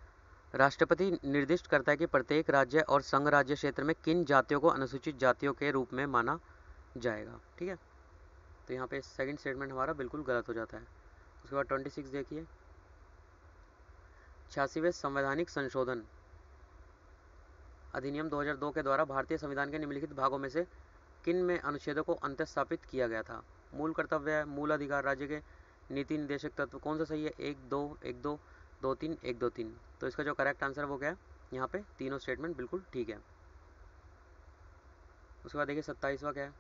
राष्ट्रपति निर्दिष्ट करता है कि प्रत्येक राज्य और संघ राज्य क्षेत्र में किन जातियों को अनुसूचित जातियों के रूप में माना जाएगा, ठीक है। तो यहाँ पे सेकंड स्टेटमेंट हमारा बिल्कुल गलत हो जाता है। उसके बाद 26 देखिए, 86वें संवैधानिक संशोधन अधिनियम 2002 के द्वारा भारतीय संविधान के निम्नलिखित भागों में से किन में अनुच्छेदों को अंतःस्थापित किया गया था? मूल कर्तव्य, मूल अधिकार, राज्य के नीति निदेशक तत्व। कौन सा सही है? 1 2 1 2 2 3 1 2 3। तो इसका जो करेक्ट आंसर है वो क्या है? यहाँ पे तीनों स्टेटमेंट बिल्कुल ठीक है। उसके बाद देखिए 27वां क्या है?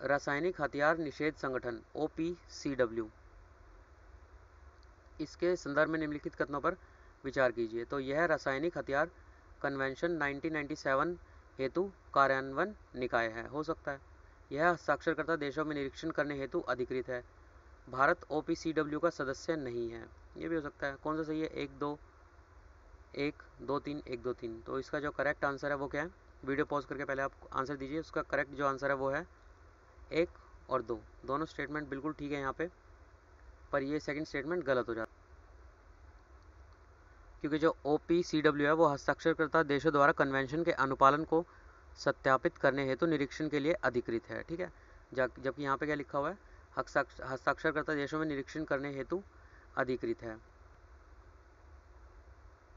रासायनिक हथियार निषेध संगठन OPCW, इसके संदर्भ में निम्नलिखित कथनों पर विचार कीजिए। तो यह रासायनिक हथियार कन्वेंशन 1997 हेतु कार्यान्वयन निकाय है। हो सकता है यह हस्ताक्षरकर्ता देशों में निरीक्षण करने हेतु अधिकृत है। भारत OPCW का सदस्य नहीं है, ये भी हो सकता है। कौन सा सही है? 1 2 1 2 3 1 2 3। तो इसका जो करेक्ट आंसर है वो क्या है? वीडियो पॉज करके पहले आप आंसर दीजिए। उसका करेक्ट जो आंसर है वो है 1 और 2, दोनों स्टेटमेंट बिल्कुल ठीक है यहाँ पे, पर ये सेकंड स्टेटमेंट गलत हो जाता है, क्योंकि जो OPCW है वो हस्ताक्षरकर्ता देशों द्वारा कन्वेंशन के अनुपालन को सत्यापित करने हेतु निरीक्षण के लिए अधिकृत है, ठीक है। जबकि यहाँ पे क्या लिखा हुआ है? हस्ताक्षरकर्ता देशों में निरीक्षण करने हेतु अधिकृत है।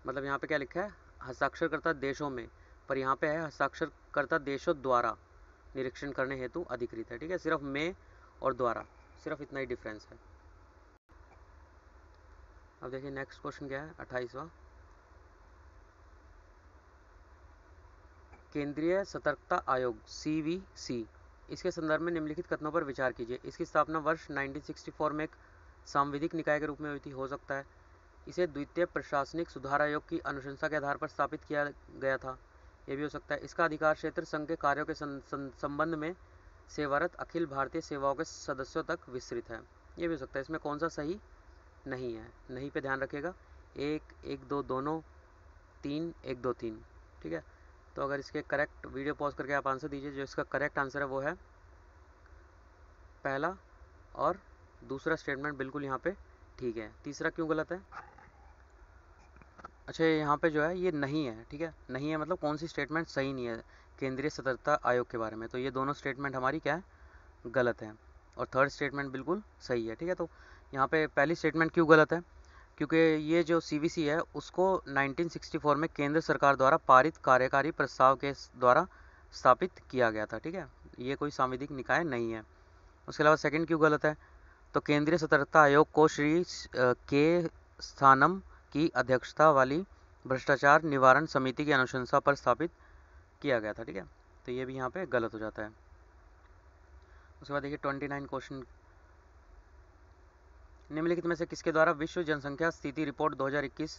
मतलब यहाँ पे क्या लिखा है? हस्ताक्षरकर्ता देशों में, पर यहाँ पे है हस्ताक्षरकर्ता देशों द्वारा निरीक्षण करने हेतु अधिकृत है, ठीक है। सिर्फ में और द्वारा, सिर्फ इतना ही डिफरेंस है। अब देखिए नेक्स्ट क्वेश्चन क्या है? 28वां, केंद्रीय सतर्कता आयोग CVC, इसके संदर्भ में निम्नलिखित कथनों पर विचार कीजिए। इसकी स्थापना वर्ष 1964 में एक सांविधिक निकाय के रूप में हुई थी। हो सकता है इसे द्वितीय प्रशासनिक सुधार आयोग की अनुशंसा के आधार पर स्थापित किया गया था, ये भी हो सकता है। इसका अधिकार क्षेत्र संघ के कार्यों के संबंध में सेवारत अखिल भारतीय सेवाओं के सदस्यों तक विस्तृत है, ये भी हो सकता है। इसमें कौन सा सही नहीं है? नहीं पे ध्यान रखिएगा। 1 1 2 दोनों, 3 1 2 3, ठीक है। तो अगर इसके करेक्ट, वीडियो पॉज करके आप आंसर दीजिए। जो इसका करेक्ट आंसर है वो है पहला, और दूसरा स्टेटमेंट बिल्कुल यहाँ पे ठीक है। तीसरा क्यों गलत है? अच्छा, यहाँ पे जो है ये नहीं है, ठीक है। नहीं है मतलब कौन सी स्टेटमेंट सही नहीं है केंद्रीय सतर्कता आयोग के बारे में? तो ये दोनों स्टेटमेंट हमारी क्या है? गलत है। और थर्ड स्टेटमेंट बिल्कुल सही है। ठीक है, तो यहाँ पे पहली स्टेटमेंट क्यों गलत है, क्योंकि ये जो सीवीसी है उसको 1964 में केंद्र सरकार द्वारा पारित कार्यकारी प्रस्ताव के द्वारा स्थापित किया गया था। ठीक है, ये कोई सांविधिक निकाय नहीं है। उसके अलावा सेकंड क्यों गलत है, तो केंद्रीय सतर्कता आयोग को श्री के स्थानम की अध्यक्षता वाली भ्रष्टाचार निवारण समिति की अनुशंसा पर स्थापित किया गया था। ठीक है, तो ये भी यहाँ पे गलत हो जाता है। उसके बाद देखिए 29 क्वेश्चन, निम्नलिखित में से किसके द्वारा विश्व जनसंख्या स्थिति रिपोर्ट 2021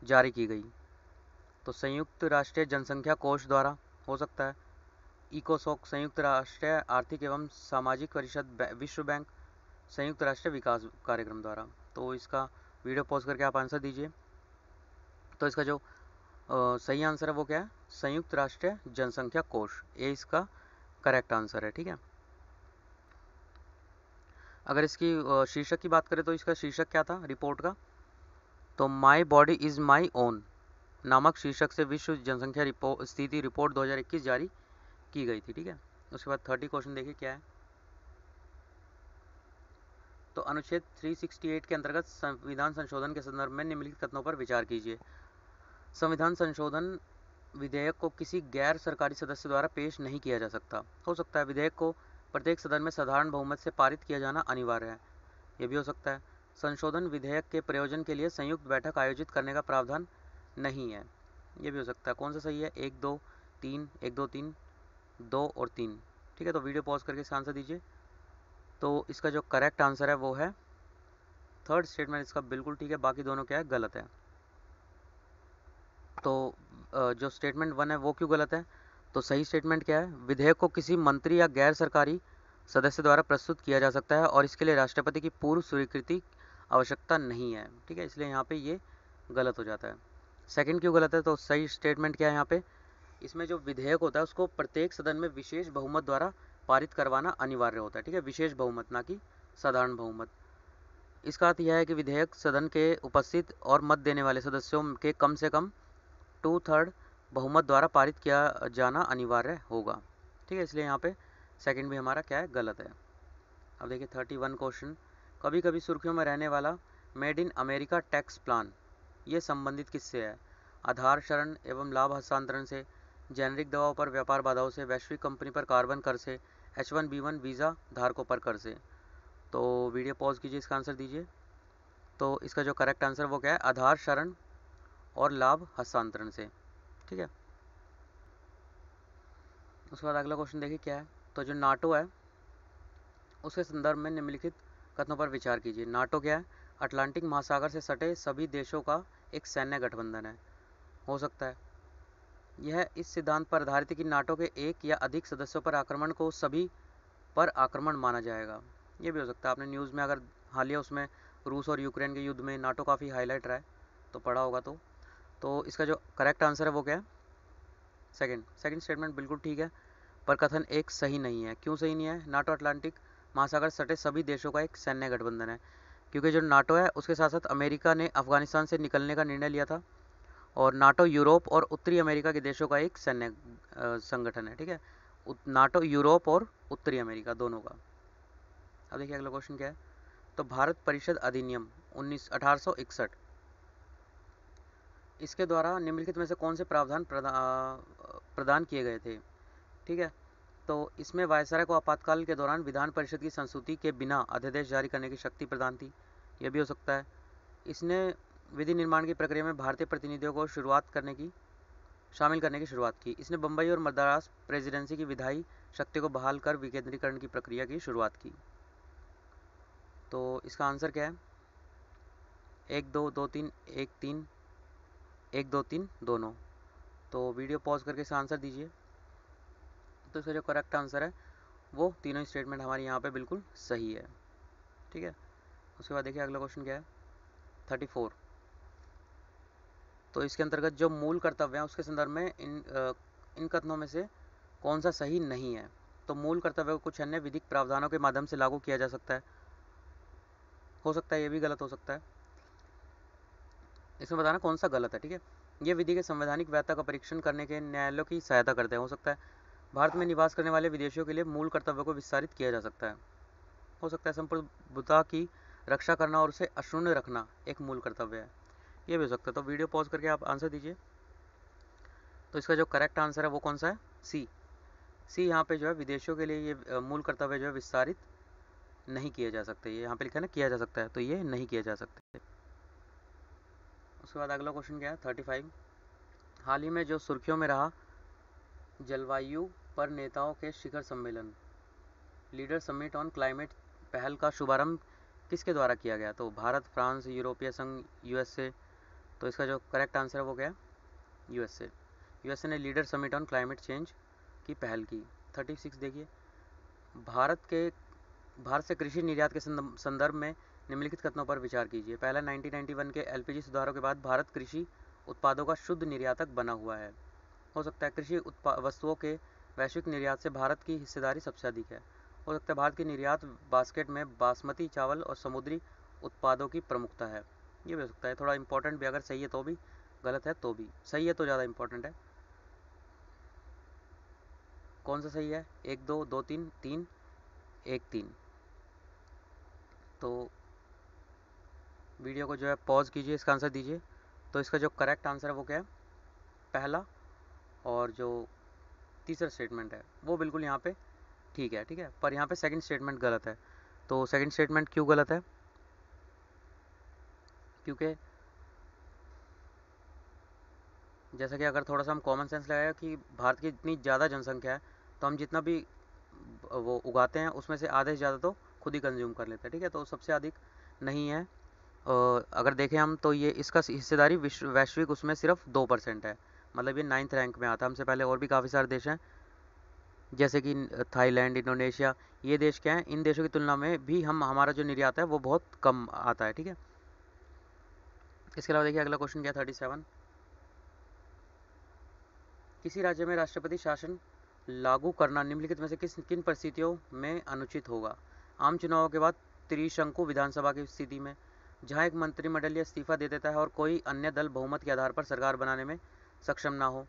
जारी की गई, तो संयुक्त राष्ट्रीय जनसंख्या कोष द्वारा हो सकता है, इकोसॉक, संयुक्त राष्ट्रीय आर्थिक एवं सामाजिक परिषद, विश्व बैंक, संयुक्त राष्ट्रीय विकास कार्यक्रम द्वारा। तो इसका वीडियो पॉज करके आप आंसर दीजिए। तो इसका जो सही आंसर है वो क्या है, संयुक्त राष्ट्रीय जनसंख्या कोष, ये इसका करेक्ट आंसर है। ठीक है, अगर इसकी शीर्षक की बात करें तो इसका शीर्षक क्या था रिपोर्ट का, तो my body is my own नामक शीर्षक से विश्व जनसंख्या स्थिति रिपोर्ट 2021 जारी की गई थी। ठीक है, उसके बाद 30 क्वेश्चन देखिए क्या है, तो अनुच्छेद 368 के अंतर्गत संविधान संशोधन के संदर्भ में निम्नलिखित कथनों पर विचार कीजिए। संविधान संशोधन विधेयक को किसी गैर सरकारी सदस्य द्वारा पेश नहीं किया जा सकता। हो सकता है विधेयक को प्रत्येक सदन में साधारण बहुमत से पारित किया जाना अनिवार्य है, यह भी हो सकता है। संशोधन विधेयक के प्रयोजन के लिए संयुक्त बैठक आयोजित करने का प्रावधान नहीं है, यह भी हो सकता है। कौन सा सही है, 1 2 3, 1 2 3, 2 और 3। ठीक है, तो वीडियो पॉज करके इसका आंसर दीजिए। तो इसका जो करेक्ट आंसर है वो है थर्ड स्टेटमेंट, इसका बिल्कुल ठीक है, बाकी दोनों क्या है, गलत है। तो जो स्टेटमेंट 1 है वो क्यों गलत है, तो सही स्टेटमेंट क्या है, विधेयक को किसी मंत्री या गैर सरकारी सदस्य द्वारा प्रस्तुत किया जा सकता है और इसके लिए राष्ट्रपति की पूर्व स्वीकृति आवश्यकता नहीं है। ठीक है, इसलिए यहाँ पे ये गलत हो जाता है। सेकंड क्यों गलत है, तो सही स्टेटमेंट क्या है यहाँ पे, इसमें जो विधेयक होता है उसको प्रत्येक सदन में विशेष बहुमत द्वारा पारित करवाना अनिवार्य होता है। ठीक है, विशेष बहुमत, ना कि साधारण बहुमत। इसका अर्थ यह है कि विधेयक सदन के उपस्थित और मत देने वाले सदस्यों के कम से कम 2/3 बहुमत द्वारा पारित किया जाना अनिवार्य होगा। ठीक है, इसलिए यहाँ पे सेकंड भी हमारा क्या है, गलत है। अब देखिए 31 क्वेश्चन, कभी कभी सुर्खियों में रहने वाला made in America tax plan ये संबंधित किससे है, आधार शरण एवं लाभ हस्तांतरण से, जेनरिक दवाओं पर व्यापार बाधाओं से, वैश्विक कंपनी पर कार्बन कर से, H1B1 वीज़ा धारकों पर कर से। तो वीडियो पॉज कीजिए, इसका आंसर दीजिए। तो इसका जो करेक्ट आंसर वो क्या है, आधार शरण और लाभ हस्तांतरण से। ठीक है, उसके बाद अगला क्वेश्चन देखिए क्या है, तो जो नाटो है उसके संदर्भ में निम्नलिखित कथनों पर विचार कीजिए। नाटो क्या है, अटलांटिक महासागर से सटे सभी देशों का एक सैन्य गठबंधन है। हो सकता है यह इस सिद्धांत पर आधारित है कि नाटो के एक या अधिक सदस्यों पर आक्रमण को सभी पर आक्रमण माना जाएगा, ये भी हो सकता है। आपने न्यूज़ में अगर हालिया उसमें रूस और यूक्रेन के युद्ध में नाटो काफ़ी हाईलाइट रहा है तो पढ़ा होगा। तो इसका जो करेक्ट आंसर है वो क्या है, सेकंड स्टेटमेंट बिल्कुल ठीक है, पर कथन एक सही नहीं है। क्यों सही नहीं है, नाटो अटलांटिक महासागर सटे सभी देशों का एक सैन्य गठबंधन है, क्योंकि जो नाटो है उसके साथ साथ अमेरिका ने अफगानिस्तान से निकलने का निर्णय लिया था, और नाटो यूरोप और उत्तरी अमेरिका के देशों का एक सैन्य संगठन है। ठीक है, नाटो यूरोप और उत्तरी अमेरिका दोनों का। अब देखिए अगला क्वेश्चन क्या है, तो भारत परिषद अधिनियम 1861 इसके द्वारा निम्नलिखित में से कौन से प्रावधान प्रदान किए गए थे। ठीक है, तो इसमें वायसराय को आपातकाल के दौरान विधान परिषद की संस्तुति के बिना अध्यादेश जारी करने की शक्ति प्रदान थी, यह भी हो सकता है। इसने विधि निर्माण की प्रक्रिया में भारतीय प्रतिनिधियों को शामिल करने की शुरुआत की। इसने बम्बई और मद्रास प्रेसिडेंसी की विधायी शक्ति को बहाल कर विकेंद्रीकरण की प्रक्रिया की शुरुआत की। तो इसका आंसर क्या है, 1 2 2 3 1 3 1 2 3 दोनों। तो वीडियो पॉज करके इसका आंसर दीजिए। तो इसका जो करेक्ट आंसर है वो तीनों स्टेटमेंट हमारी यहाँ पे बिल्कुल सही है। ठीक है, उसके बाद देखिए अगला क्वेश्चन क्या है, 34। तो इसके अंतर्गत जो मूल कर्तव्य है उसके संदर्भ में इन कथनों में से कौन सा सही नहीं है। तो मूल कर्तव्य को कुछ अन्य विधिक प्रावधानों के माध्यम से लागू किया जा सकता है, हो सकता है ये भी गलत हो सकता है। इसमें बताना कौन सा गलत है। ठीक है, ये विधि के संवैधानिक वैधता का परीक्षण करने के न्यायालयों की सहायता करते हैं। हो सकता है भारत में निवास करने वाले विदेशियों के लिए मूल कर्तव्य को विस्तारित किया जा सकता है, हो सकता है संप्रभुता की रक्षा करना और उसे अक्षुण्ण रखना एक मूल कर्तव्य है, ये भी हो सकता है। तो वीडियो पॉज करके आप आंसर दीजिए। तो इसका जो करेक्ट आंसर है वो कौन सा है? सी। सी यहाँ पे जो है विदेशियों के लिए ये मूल कर्तव्य जो है विस्तारित नहीं किए जा सकते। ये यहाँ पे लिखा है ना किया जा सकता है, तो ये नहीं किया जा सकते। उसके बाद अगला क्वेश्चन क्या है? 35। हाल ही में जो सुर्खियों में रहा जलवायु पर नेताओं के शिखर सम्मेलन लीडर समिट ऑन क्लाइमेट पहल का शुभारंभ किसके द्वारा किया गया? तो भारत, फ्रांस, यूरोपीय संघ, यूएसए। तो इसका जो करेक्ट आंसर है वो क्या है? यूएसए। यूएसए ने leader summit on climate change की पहल की। 36 देखिए, भारत से कृषि निर्यात के संदर्भ में निम्नलिखित कथनों पर विचार कीजिए। पहला, 1991 के एलपीजी सुधारों के बाद भारत कृषि उत्पादों का शुद्ध निर्यातक बना हुआ है। हो सकता है कृषि वस्तुओं के वैश्विक निर्यात से भारत की हिस्सेदारी सबसे अधिक है। हो सकता है भारत की निर्यात बास्केट में बासमती चावल और समुद्री उत्पादों की प्रमुखता है। ये भी हो सकता है। थोड़ा इंपॉर्टेंट भी, अगर सही है तो भी, गलत है तो भी। सही है तो ज़्यादा इंपॉर्टेंट है। कौन सा सही है? 1 2 2 3 3 1 3। तो वीडियो को जो है पॉज कीजिए, इसका आंसर दीजिए। तो इसका जो करेक्ट आंसर है वो क्या है? पहला। और जो तीसरा स्टेटमेंट है वो बिल्कुल यहाँ पे ठीक है, ठीक है, पर यहाँ पे सेकंड स्टेटमेंट गलत है। तो सेकंड स्टेटमेंट क्यों गलत है? क्योंकि जैसा कि अगर थोड़ा सा हम कॉमन सेंस लगाया कि भारत की इतनी ज़्यादा जनसंख्या है, तो हम जितना भी वो उगाते हैं उसमें से आधे से ज़्यादा तो खुद ही कंज्यूम कर लेते हैं, ठीक है। तो सबसे अधिक नहीं है। अगर देखें हम तो ये इसका हिस्सेदारी वैश्विक उसमें सिर्फ 2% है। मतलब ये 9th रैंक में आता है। हमसे पहले और भी काफ़ी सारे देश हैं जैसे कि थाईलैंड, इंडोनेशिया। ये देश क्या है, इन देशों की तुलना में भी हमारा जो निर्यात है वो बहुत कम आता है, ठीक है। इसके अलावा देखिए अगला क्वेश्चन क्या है? 37। किसी राज्य में राष्ट्रपति शासन लागू करना निम्नलिखित में से किन परिस्थितियों में अनुचित होगा? आम चुनावों के बाद त्रिशंकु विधानसभा की स्थिति में, जहां एक मंत्रिमंडल इस्तीफा दे देता है और कोई अन्य दल बहुमत के आधार पर सरकार बनाने में सक्षम ना हो।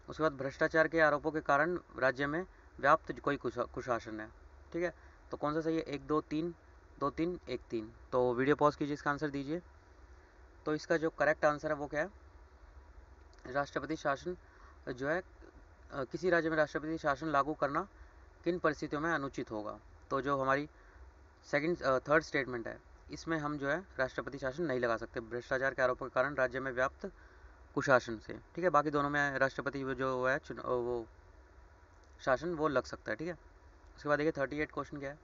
उसके बाद भ्रष्टाचार के आरोपों के कारण राज्य में व्याप्त कोई कुशासन है, ठीक है। तो कौन सा सही है? 1 2 3 2 3 1 3। तो वीडियो पॉज कीजिए, इसका आंसर दीजिए। तो इसका जो करेक्ट आंसर है वो क्या है? राष्ट्रपति शासन जो है किसी राज्य में राष्ट्रपति शासन लागू करना किन परिस्थितियों में अनुचित होगा? तो जो हमारी थर्ड स्टेटमेंट है, इसमें हम जो है राष्ट्रपति शासन नहीं लगा सकते भ्रष्टाचार के आरोपों के कारण राज्य में व्याप्त कुशासन से, ठीक है। बाकी दोनों में राष्ट्रपति जो है वो शासन वो लग सकता है, ठीक है। उसके बाद देखिए 38 क्वेश्चन क्या है?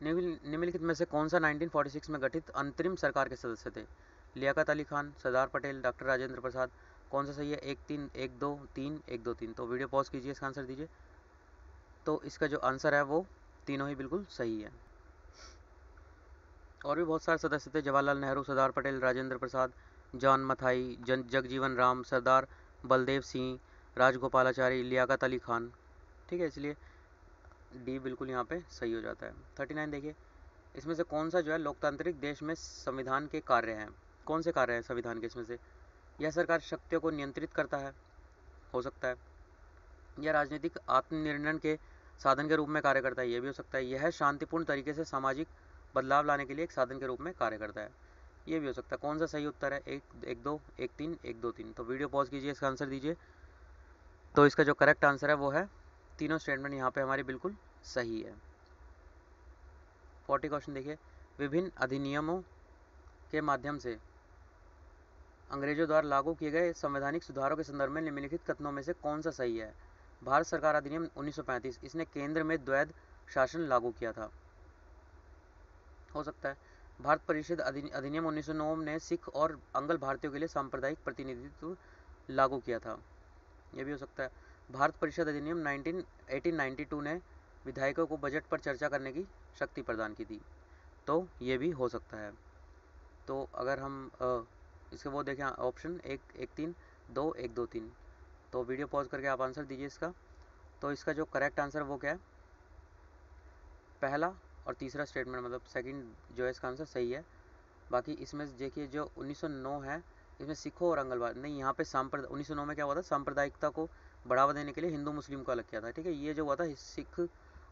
निम्नलिखित में से कौन सा 1946 में गठित अंतरिम सरकार के सदस्य थे? लियाकत अली खान, सरदार पटेल, डॉक्टर राजेंद्र प्रसाद। कौन सा सही है? 1 3 1 2 3 1 2 3। तो वीडियो पॉज कीजिए, इसका आंसर दीजिए। तो इसका जो आंसर है वो तीनों ही बिल्कुल सही है। और भी बहुत सारे सदस्य थे, जवाहरलाल नेहरू, सरदार पटेल, राजेंद्र प्रसाद, जॉन मथाई, जगजीवन राम, सरदार बलदेव सिंह, राजगोपालाचारी, लियाकत अली खान, ठीक है। इसलिए डी बिल्कुल यहाँ पे सही हो जाता है। 39 देखिए, इसमें से कौन सा जो है लोकतांत्रिक देश में संविधान के कार्य हैं? कौन से कार्य हैं संविधान के इसमें से? यह सरकार शक्तियों को नियंत्रित करता है, हो सकता है। यह राजनीतिक आत्मनिर्णय के साधन के रूप में कार्य करता है, ये भी हो सकता है। यह शांतिपूर्ण तरीके से सामाजिक बदलाव लाने के लिए एक साधन के रूप में कार्य करता है, ये भी हो सकता है। कौन सा सही उत्तर है? 1 2 1 3 1 2 3। तो वीडियो पॉज कीजिए, इसका आंसर दीजिए। तो इसका जो करेक्ट आंसर है वो है तीनों स्टेटमेंट यहाँ पे हमारी बिल्कुल सही है। 40 क्वेश्चन देखिए, विभिन्न अधिनियमों के माध्यम से अंग्रेजों द्वारा लागू किए गए संवैधानिक सुधारों के संदर्भ में निम्नलिखित कथनों में से कौन सा सही है? भारत सरकार अधिनियम 1935, इसने केंद्र में द्वैध शासन लागू किया था, हो सकता है। भारत परिषद अधिनियम 1909 ने सिख और अंगल भारतीयों के लिए सांप्रदायिक प्रतिनिधित्व लागू किया था, यह भी हो सकता है। भारत परिषद अधिनियम 1892 ने विधायकों को बजट पर चर्चा करने की शक्ति प्रदान की थी, तो ये भी हो सकता है। तो अगर हम इसके वो देखें ऑप्शन 1 1 3 2 1 2 3। तो वीडियो पॉज करके आप आंसर दीजिए इसका। तो इसका जो करेक्ट आंसर वो क्या है? पहला और तीसरा स्टेटमेंट, मतलब सेकंड जो है इसका आंसर सही है। बाकी इसमें देखिए जो 1909 है, इसमें सिखों और अंगलवाद नहीं, यहाँ पे 1909 में क्या हुआ था? सांप्रदायिकता को बढ़ावा देने के लिए हिंदू मुस्लिम को अलग किया था, ठीक है। ये जो हुआ था सिख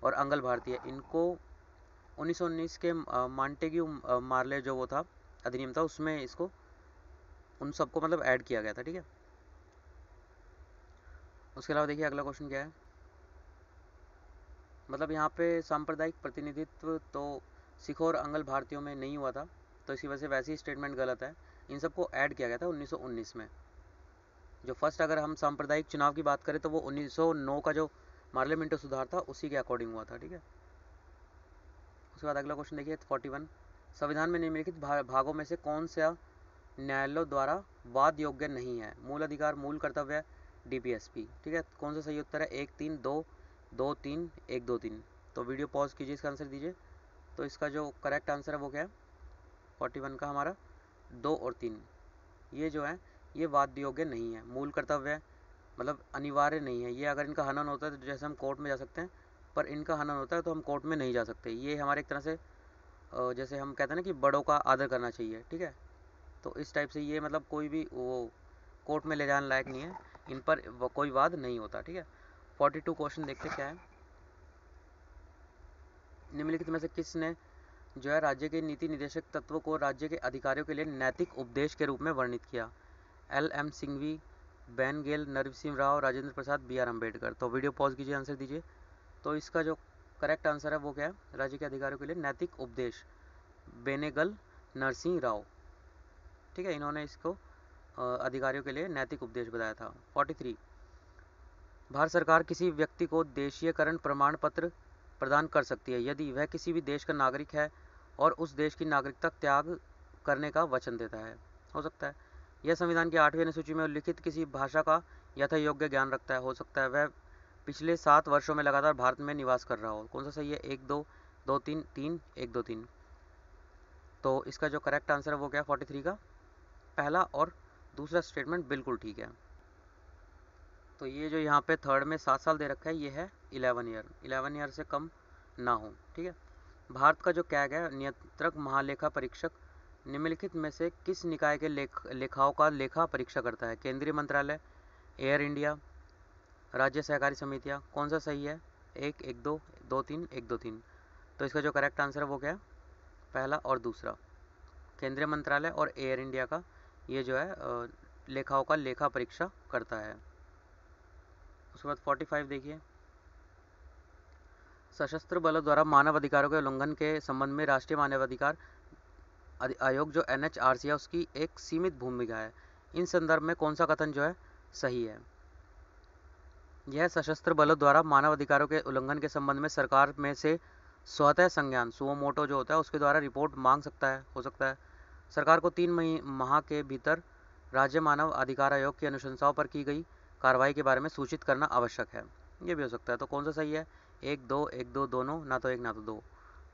और अंगल भारतीय, इनको 1919 के मॉन्टेग्यू मार्ले जो वो था अधिनियम था, उसमें इसको उन सबको मतलब ऐड किया गया था, ठीक है। उसके अलावा देखिए अगला क्वेश्चन क्या है, मतलब यहाँ पे सांप्रदायिक प्रतिनिधित्व तो सिखों और अंगल भारतीयों में नहीं हुआ था, तो इसी वजह से वैसे ही स्टेटमेंट गलत है। इन सबको ऐड किया गया था 1919 में। जो फर्स्ट अगर हम सांप्रदायिक चुनाव की बात करें तो वो 1909 का जो पार्लियामेंट सुधार था उसी के अकॉर्डिंग हुआ था, ठीक है। उसके बाद अगला क्वेश्चन देखिए 41, संविधान में निम्नलिखित भागों में से कौन सा न्यायालयों द्वारा वाद योग्य नहीं है? मूल अधिकार, मूल कर्तव्य, डीपीएसपी, ठीक है। कौन सा सही उत्तर है? 1 3 2 2 3 1 2 3। तो वीडियो पॉज कीजिए, इसका आंसर दीजिए। तो इसका जो करेक्ट आंसर है वो क्या है 41 का हमारा 2 और 3, ये जो है ये वाद योग्य नहीं है। मूल कर्तव्य मतलब अनिवार्य नहीं है, ये अगर इनका हनन होता है तो जैसे हम कोर्ट में जा सकते हैं, पर इनका हनन होता है तो हम कोर्ट में नहीं जा सकते। ये हमारे एक तरह से जैसे हम कहते हैं ना कि बड़ों का आदर करना चाहिए, ठीक है। तो इस टाइप से ये मतलब कोई भी वो कोर्ट में ले जाने लायक नहीं है, इन पर कोई वाद नहीं होता, ठीक है। 42 क्वेश्चन देखते क्या है, निम्नलिखित में से किसने जो है राज्य के नीति निदेशक तत्वों को राज्य के अधिकारियों के लिए नैतिक उपदेश के रूप में वर्णित किया? LM सिंघवी, बैन गेल, नरसिंह राव, राजेंद्र प्रसाद, BR अम्बेडकर। तो वीडियो पॉज कीजिए, आंसर दीजिए। तो इसका जो करेक्ट आंसर है वो क्या है, राज्य के अधिकारियों के लिए नैतिक उपदेश, बेनेगल नरसिंह राव, ठीक है। इन्होंने इसको अधिकारियों के लिए नैतिक उपदेश बताया था। 43, भारत सरकार किसी व्यक्ति को देशीयकरण प्रमाण पत्र प्रदान कर सकती है यदि वह किसी भी देश का नागरिक है और उस देश की नागरिकता त्याग करने का वचन देता है। हो सकता है यह संविधान की 8वीं अनुसूची में उल्लिखित किसी भाषा का यथा योग्य ज्ञान रखता है। हो सकता है वह पिछले 7 वर्षों में लगातार भारत में निवास कर रहा हो। कौन सा सही है? 1 2 2 3 3 1 2 3। तो इसका जो करेक्ट आंसर है वो क्या है 43 का पहला और दूसरा स्टेटमेंट बिल्कुल ठीक है। तो ये जो यहाँ पे थर्ड में 7 साल दे रखा है ये है 11 ईयर, 11 ईयर से कम ना हो, ठीक है। भारत का जो कैग है नियंत्रक महालेखा परीक्षक निम्नलिखित में से किस निकाय के लेखाओं का लेखा परीक्षा करता है? केंद्रीय मंत्रालय, एयर इंडिया, राज्य सहकारी समितियाँ। कौन सा सही है? 1 1 2 2 3 1 2 3। तो इसका जो करेक्ट आंसर है वो क्या है पहला और दूसरा, केंद्रीय मंत्रालय और एयर इंडिया का ये जो है लेखाओं का लेखा परीक्षा करता है। उसके बाद 45 देखिए, सशस्त्र बलों द्वारा मानव अधिकारों के उल्लंघन के संबंध में राष्ट्रीय मानवाधिकार आयोग जो NHRC है उसकी एक सीमित भूमिका है। इन संदर्भ में कौन सा कथन जो है सही है? यह सशस्त्र बलों द्वारा मानव अधिकारों के उल्लंघन के संबंध में सरकार में से स्वतः संज्ञान सुओ मोटो जो होता है उसके द्वारा रिपोर्ट मांग सकता है। हो सकता है सरकार को 3 माह के भीतर राज्य मानव अधिकार आयोग की अनुशंसाओं पर की गई कार्रवाई के बारे में सूचित करना आवश्यक है। ये भी हो सकता है। तो कौन सा सही है? 1 2 1 2 दोनों, ना तो 1 ना तो 2।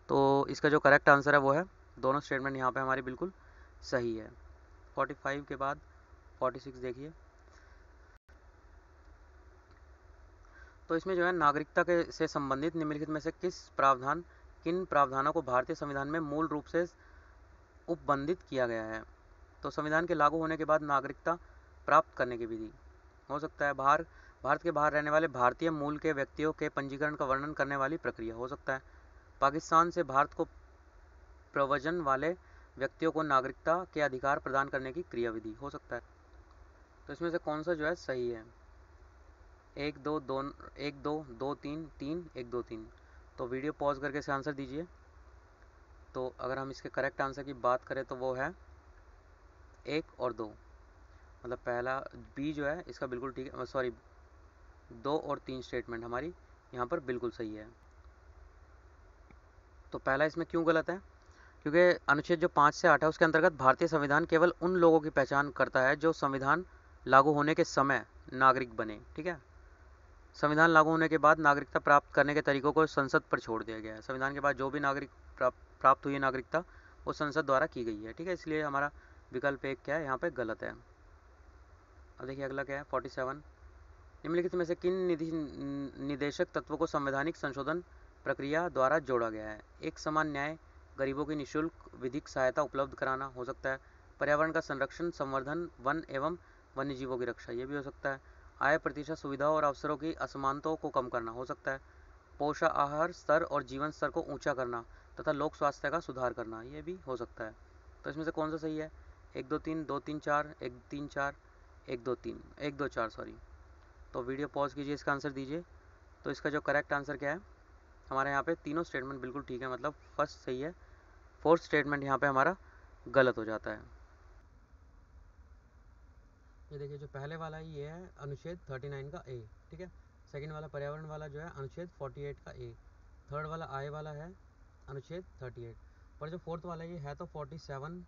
तो इसका जो करेक्ट आंसर है वो है दोनों स्टेटमेंट यहाँ पे हमारी बिल्कुल सही है। 45 के बाद 46 देखिए, तो इसमें जो है नागरिकता के से संबंधित निम्नलिखित में से किन प्रावधानों को भारतीय संविधान में मूल रूप से उपबंधित किया गया है? तो संविधान के लागू होने के बाद नागरिकता प्राप्त करने की विधि। हो सकता है भारत के बाहर रहने वाले भारतीय मूल के व्यक्तियों के पंजीकरण का वर्णन करने वाली प्रक्रिया। हो सकता है पाकिस्तान से भारत को प्रव्रजन वाले व्यक्तियों को नागरिकता के अधिकार प्रदान करने की क्रियाविधि। हो सकता है। तो इसमें से कौन सा जो है सही है? 1 2 2 1 2 2 3 3 1 2 3। तो वीडियो पॉज करके इसे आंसर दीजिए। तो अगर हम इसके करेक्ट आंसर की बात करें तो वो है 1 और 2, मतलब पहला बी जो है इसका बिल्कुल ठीक है, सॉरी 2 और 3 स्टेटमेंट हमारी यहाँ पर बिल्कुल सही है। तो पहला इसमें क्यों गलत है? क्योंकि अनुच्छेद जो 5 से 8 है उसके अंतर्गत भारतीय संविधान केवल उन लोगों की पहचान करता है जो संविधान लागू होने के समय नागरिक बने, ठीक है। संविधान लागू होने के बाद नागरिकता प्राप्त करने के तरीकों को संसद पर छोड़ दिया गया है। संविधान के बाद जो भी नागरिक प्राप्त हुई है नागरिकता वो संसद द्वारा की गई है, ठीक है। इसलिए हमारा विकल्प 1 क्या है यहाँ पे गलत है। अब देखिए अगला क्या है 47, निम्नलिखित में से किन निदेशक तत्वों को संवैधानिक संशोधन प्रक्रिया द्वारा जोड़ा गया है? एक समान न्याय, गरीबों की निःशुल्क विधिक सहायता उपलब्ध कराना। हो सकता है पर्यावरण का संरक्षण, संवर्धन, वन एवं वन्य जीवों की रक्षा। ये भी हो सकता है आय प्रतिशत, सुविधाओं और अवसरों की असमानताओं को कम करना। हो सकता है पोषाहार स्तर और जीवन स्तर को ऊंचा करना तथा लोक स्वास्थ्य का सुधार करना, ये भी हो सकता है। तो इसमें से कौन सा सही है? 1 2 3 2 3 4 1 3 4 1 2 3 1 2 4 सॉरी। तो वीडियो पॉज कीजिए, इसका आंसर दीजिए। तो इसका जो करेक्ट आंसर क्या है, हमारे यहाँ पे तीनों स्टेटमेंट बिल्कुल ठीक है, मतलब फर्स्ट सही है, फोर्थ स्टेटमेंट यहाँ पे हमारा गलत हो जाता है। ये देखिए, जो पहले वाला ये है अनुच्छेद 39 का ए, ठीक है। सेकंड वाला पर्यावरण वाला जो है अनुच्छेद 48 का ए। थर्ड वाला आय वाला है अनुच्छेद 38, पर जो फोर्थ वाला ये है तो 47।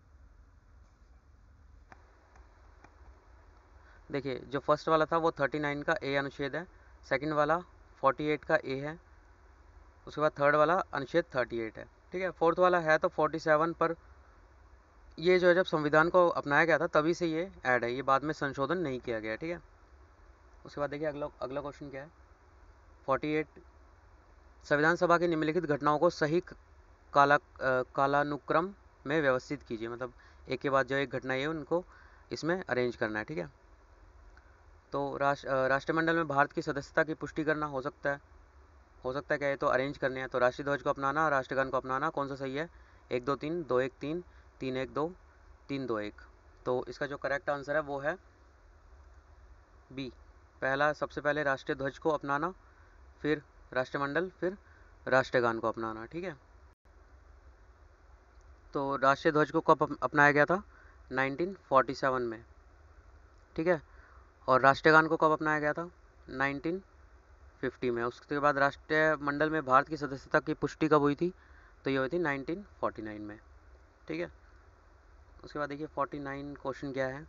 देखिए, जो फर्स्ट वाला था वो 39 का ए अनुच्छेद है, सेकंड वाला 48 का ए है, उसके बाद थर्ड वाला अनुच्छेद 38 है, ठीक है। फोर्थ वाला है तो 47, पर ये जो है जब संविधान को अपनाया गया था तभी से ये ऐड है, ये बाद में संशोधन नहीं किया गया, ठीक है। उसके बाद देखिए अगला अगला क्वेश्चन क्या है, 48। संविधान सभा की निम्नलिखित घटनाओं को सही कालानुक्रम में व्यवस्थित कीजिए, मतलब एक के बाद जो एक घटना है उनको इसमें अरेंज करना है, ठीक है। तो राष्ट्रमंडल में भारत की सदस्यता की पुष्टि करना हो सकता है क्या, ये तो अरेंज करने हैं। तो राष्ट्रीय ध्वज को अपनाना, राष्ट्रगान को अपनाना, कौन सा सही है? 1 2 3 2 1 3 3 1 2 3 2 1। तो इसका जो करेक्ट आंसर है वो है बी, पहला। सबसे पहले राष्ट्रीय ध्वज को अपनाना, फिर राष्ट्रमंडल, फिर राष्ट्रगान को अपनाना, ठीक है। तो राष्ट्रीय ध्वज को कब अपनाया गया था? 1947 में, ठीक है। और राष्ट्रगान को कब अपनाया गया था? 1950 में। उसके बाद राष्ट्रीय मंडल में भारत की सदस्यता की पुष्टि कब हुई थी? तो ये हुई थी 1949 में, ठीक है। उसके बाद देखिए 49 क्वेश्चन क्या है,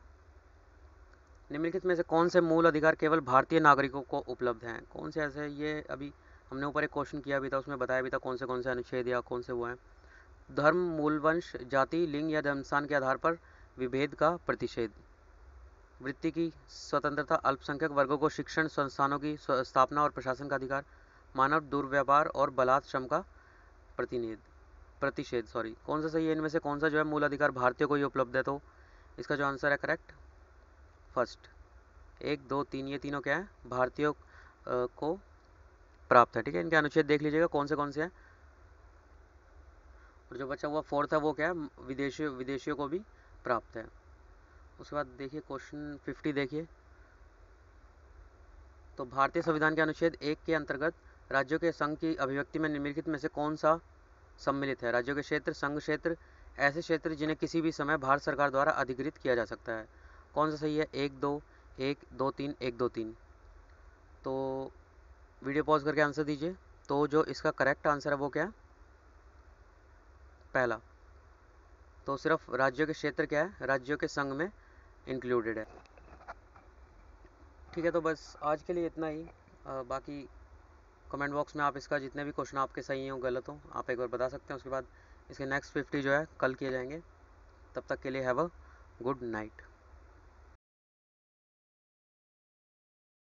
निम्नलिखित में से कौन से मूल अधिकार केवल भारतीय नागरिकों को उपलब्ध हैं? कौन से ऐसे, ये अभी हमने ऊपर एक क्वेश्चन किया भी था, उसमें बताया भी था कौन से अनुच्छेद या कौन से वो हैं। धर्म, मूलवंश, जाति, लिंग या जन्मस्थान के आधार पर विभेद का प्रतिषेध, वृत्ति की स्वतंत्रता, अल्पसंख्यक वर्गों को शिक्षण संस्थानों की स्थापना और प्रशासन का अधिकार, मानव दुर्व्यवहार और बलात् श्रम का प्रतिषेध, सॉरी। कौन सा सही है इनमें से? कौन सा जो है मूल अधिकार भारतीय को ही उपलब्ध है? तो इसका जो आंसर है करेक्ट फर्स्ट, 1 2 3, ये तीनों क्या है? भारतीयों को प्राप्त है, ठीक है। इनके अनुच्छेद देख लीजिएगा कौन से हैं। और जो बचा हुआ फोर्थ है वो क्या है? विदेशियों को भी प्राप्त है। उसके बाद देखिए क्वेश्चन 50 देखिए, तो भारतीय संविधान के अनुच्छेद 1 के अंतर्गत राज्यों के संघ की अभिव्यक्ति में निम्नलिखित में से कौन सा सम्मिलित है? राज्यों के क्षेत्र, संघ क्षेत्र, ऐसे क्षेत्र जिन्हें किसी भी समय भारत सरकार द्वारा अधिकृत किया जा सकता है। कौन सा सही है? 1 2 1 2 3 1 2 3। तो वीडियो पॉज करके आंसर दीजिए। तो जो इसका करेक्ट आंसर है वो क्या है? पहला। तो सिर्फ राज्यों के क्षेत्र क्या है? राज्यों के संघ में इंक्लूडेड है, ठीक है। तो बस आज के लिए इतना ही। बाकी कमेंट बॉक्स में आप इसका जितने भी क्वेश्चन आपके सही हो गलत हो आप एक बार बता सकते हैं। उसके बाद इसके नेक्स्ट 50 जो है कल किए जाएंगे। तब तक के लिए हैव अ गुड नाइट।